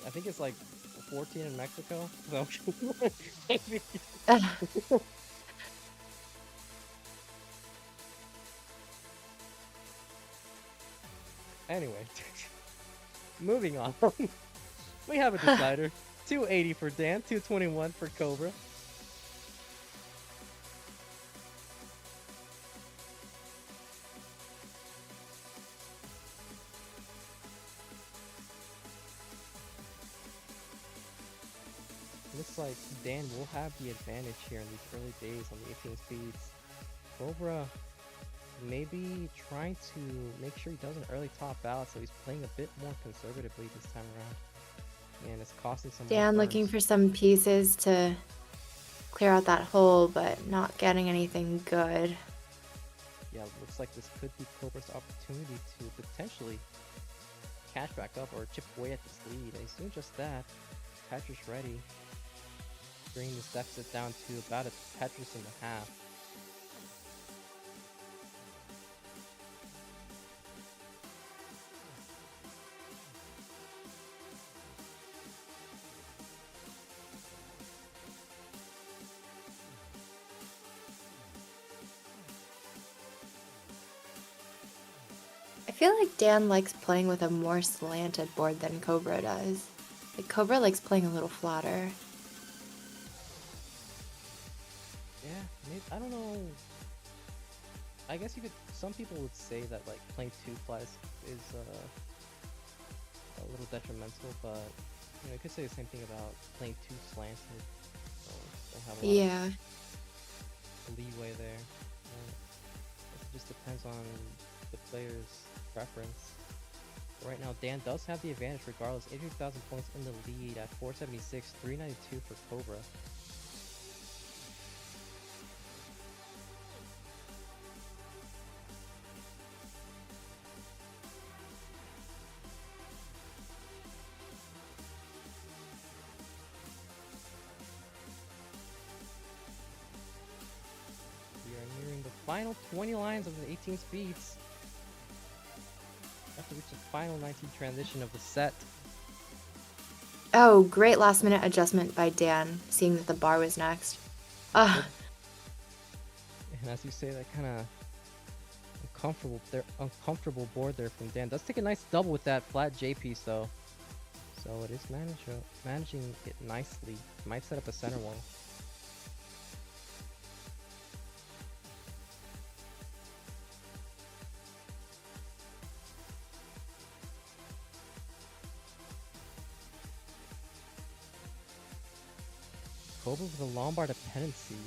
I think it's like 14 in Mexico. So anyway, moving on. We have a decider. 280 for Dan, 221 for Cobra. Looks like Dan will have the advantage here in these early days on the 18 speeds. Cobra maybe trying to make sure he does an early top out, so he's playing a bit more conservatively this time around. And it's costing some Dan more looking burns. for some pieces to clear out that hole, but not getting anything good. Yeah, looks like this could be Cobra's opportunity to potentially catch back up or chip away at this lead. And he's doing just that. Tetris ready. Bringing this deficit down to about a Tetris and a half. I feel like Dan likes playing with a more slanted board than Cobra does. Like Cobra likes playing a little flatter. Yeah, maybe, I don't know. I guess you could. Some people would say that like playing two flies is a little detrimental, but you know, you could say the same thing about playing two slanted. So they have a lot of leeway there. It just depends on the player's preference. But right now, Dan does have the advantage regardless. 82,000 points in the lead at 476, 392 for Cobra. Final 20 lines of the 18 speeds. Have to reach the final 19 transition of the set. Oh, great last minute adjustment by Dan, seeing that the bar was next. And as you say, that kind of uncomfortable board there from Dan. Does take a nice double with that flat J piece though. So it is managing it nicely. Might set up a center one. Cobra with a Lombard dependency.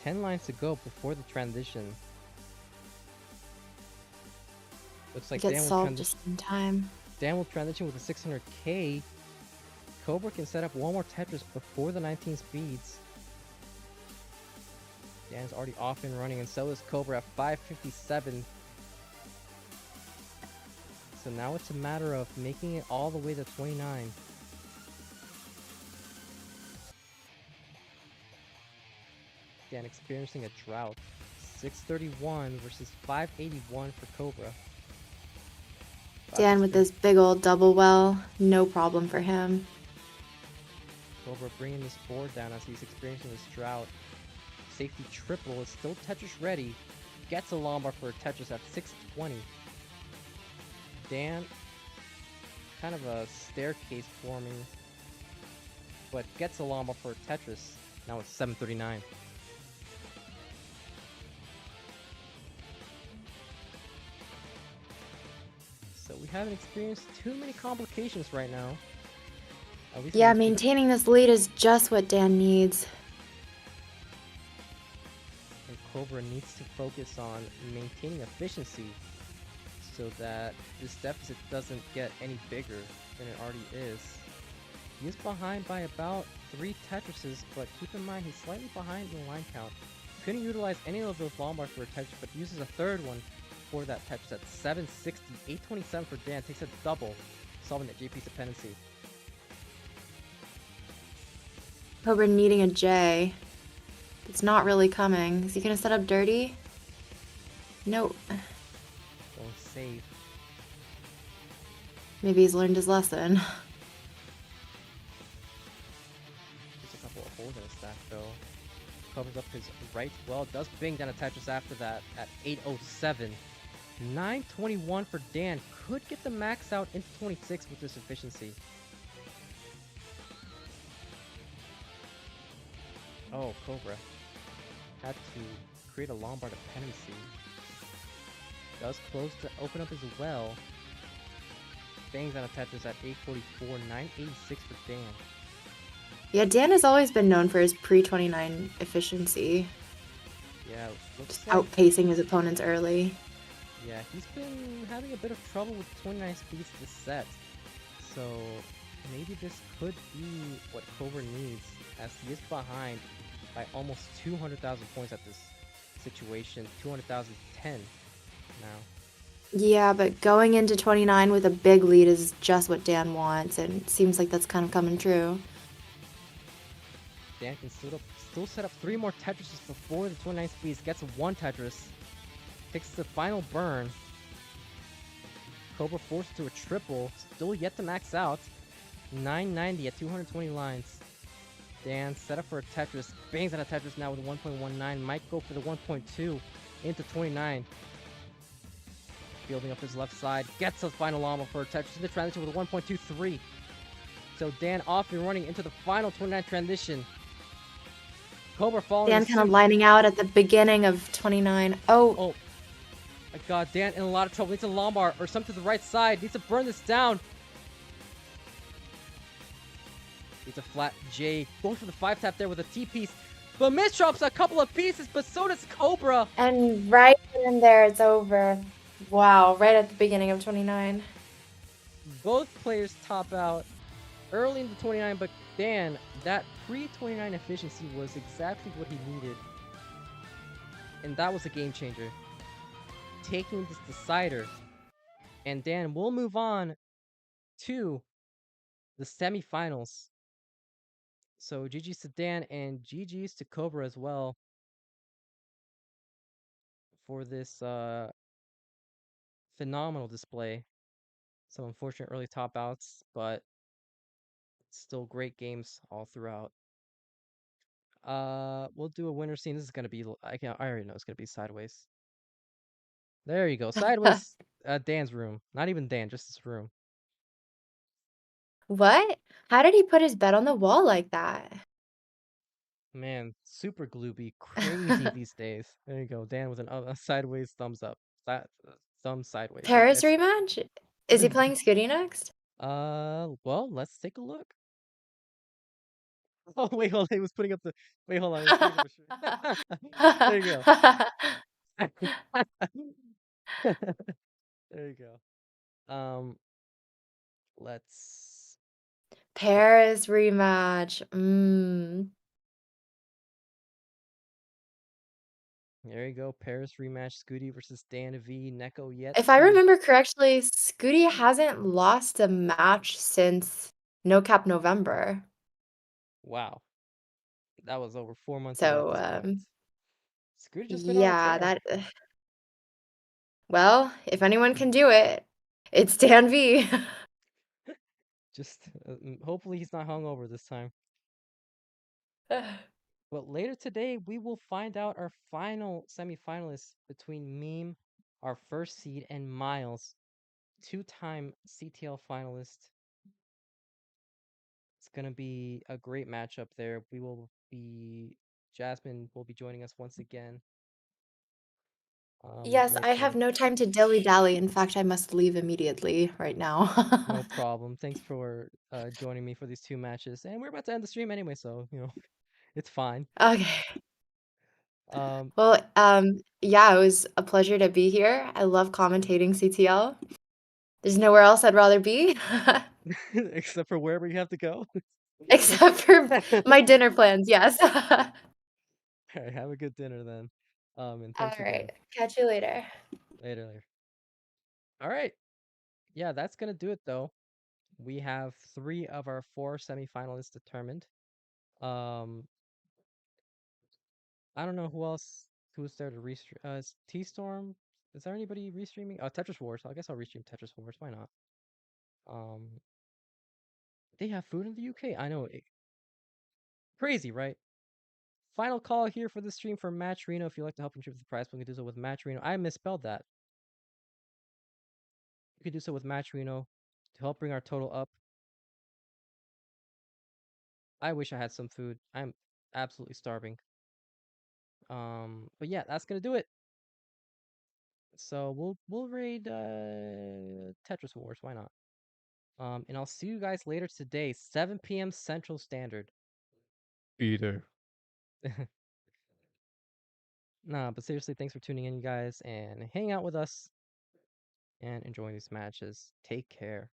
10 lines to go before the transition. Looks like Gets solved just in time. Dan will transition with a 600k. Cobra can set up one more Tetris before the 19 speeds. Dan's already off and running, and so is Cobra at 557. So now it's a matter of making it all the way to 29. Dan experiencing a drought. 631 versus 581 for Cobra. Dan with this big old double well, no problem for him. Cobra bringing this board down as he's experiencing this drought. Safety triple is still Tetris ready. Gets a Lombard for a Tetris at 620. Dan, kind of a staircase forming, but gets a Lombard for a Tetris. Now it's 739. So we haven't experienced too many complications right now. At least yeah, maintaining this lead is just what Dan needs. And Cobra needs to focus on maintaining efficiency so that this deficit doesn't get any bigger than it already is. He is behind by about 3 Tetrises, but keep in mind he's slightly behind in the line count. Couldn't utilize any of those Lombards for a Tetris, but uses a third one for that Tetris at 760. 827 for Dan, takes a double, solving that JP's dependency. Cobra needing a J. It's not really coming. Is he gonna set up dirty? Nope. Going safe. Maybe he's learned his lesson. There's a couple of holes in his stack though. Covers up his right well, does bing down a Tetris after that at 807. 921 for Dan. Could get the max out into 26 with this efficiency. Oh, Cobra. Had to create a Lombard dependency. Does close to open up as well. Bangs on a Tetris at 844, 986 for Dan. Yeah, Dan has always been known for his pre-29 efficiency. Yeah, looks just outpacing his opponents early. Yeah, he's been having a bit of trouble with 29 speeds this set. So maybe this could be what Cobra needs, as he is behind by almost 200,000 points at this situation. 200,010 now. Yeah, but going into 29 with a big lead is just what Dan wants, and it seems like that's kind of coming true. Dan can still set up 3 more Tetrises before the 29 speeds. Gets 1 Tetris. Takes the final burn. Cobra forced to a triple. Still yet to max out. 990 at 220 lines. Dan set up for a Tetris. Bangs on a Tetris now with a 1.19. Might go for the 1.2 into 29. Building up his left side. Gets a final llama for a Tetris in the transition with a 1.23. So Dan off and running into the final 29 transition. Cobra falling. Dan kind of lining out at the beginning of 29. Oh. My god, Dan in a lot of trouble. Needs a Lombard or something to the right side. Needs to burn this down. Needs a flat J. Going for the 5-tap there with a T-piece. But misdrops a couple of pieces, but so does Cobra. And right in there, it's over. Wow, right at the beginning of 29. Both players top out early into 29, but Dan, that pre-29 efficiency was exactly what he needed. And that was a game changer. Taking this decider. And Dan will move on to the semifinals. So GG's to Dan and GG's to Cobra as well for this phenomenal display. Some unfortunate early top outs, but still great games all throughout. We'll do a winner scene. This is gonna be I already know it's gonna be sideways. There you go. Sideways. Dan's room. Not even Dan, just his room. What? How did he put his bed on the wall like that? Man, super glooby, crazy these days. There you go. Dan with a sideways thumbs up. Thumb sideways. Paris rematch? Is he playing Scooty next? Well, let's take a look. Oh, wait, hold on. He was putting up the. Wait, hold on. He was putting up the there you go. There you go. Let's. Paris rematch. There you go. Paris rematch. Scooty versus DanV. Neko yet If I to. remember correctly, Scooty hasn't lost a match since No Cap November. Wow. That was over 4 months ago at So, this point. Scooty just been on a yeah, tear. that well, if anyone can do it, it's DanV. Just hopefully he's not hungover this time. But later today, we will find out our final semifinalists between Meme, our first seed, and Miles, two-time CTL finalist. It's gonna be a great matchup there. Jasmine will be joining us once again. Yes, I have Later. no time to dilly-dally. In fact, I must leave immediately right now. No problem. Thanks for joining me for these two matches. And we're about to end the stream anyway, so it's fine. Okay. Um, Well, yeah, it was a pleasure to be here. I love commentating CTL. There's nowhere else I'd rather be, except for wherever you have to go. except for my dinner plans, yes. All right, have a good dinner then. And All thanks again. right. Catch you later. Later, later. All right. Yeah, that's gonna do it though. We have 3 of our 4 semifinalists determined. Um, I don't know who's there to restream. Is T Storm? Is there anybody restreaming? Oh, Tetris Wars. I guess I'll restream Tetris Wars. Why not? Um, they have food in the UK. I know. Crazy, right? Final call here for the stream for matcherino. If you'd like to help contribute to the prize, we can do so with matcherino. I misspelled that. You can do so with matcherino to help bring our total up. I wish I had some food. I'm absolutely starving. But yeah, that's gonna do it. So we'll raid Tetris Wars. Why not? And I'll see you guys later today, 7 p.m. Central Standard. Be there. Nah, but seriously, thanks for tuning in, you guys, and hang out with us and enjoying these matches. Take care.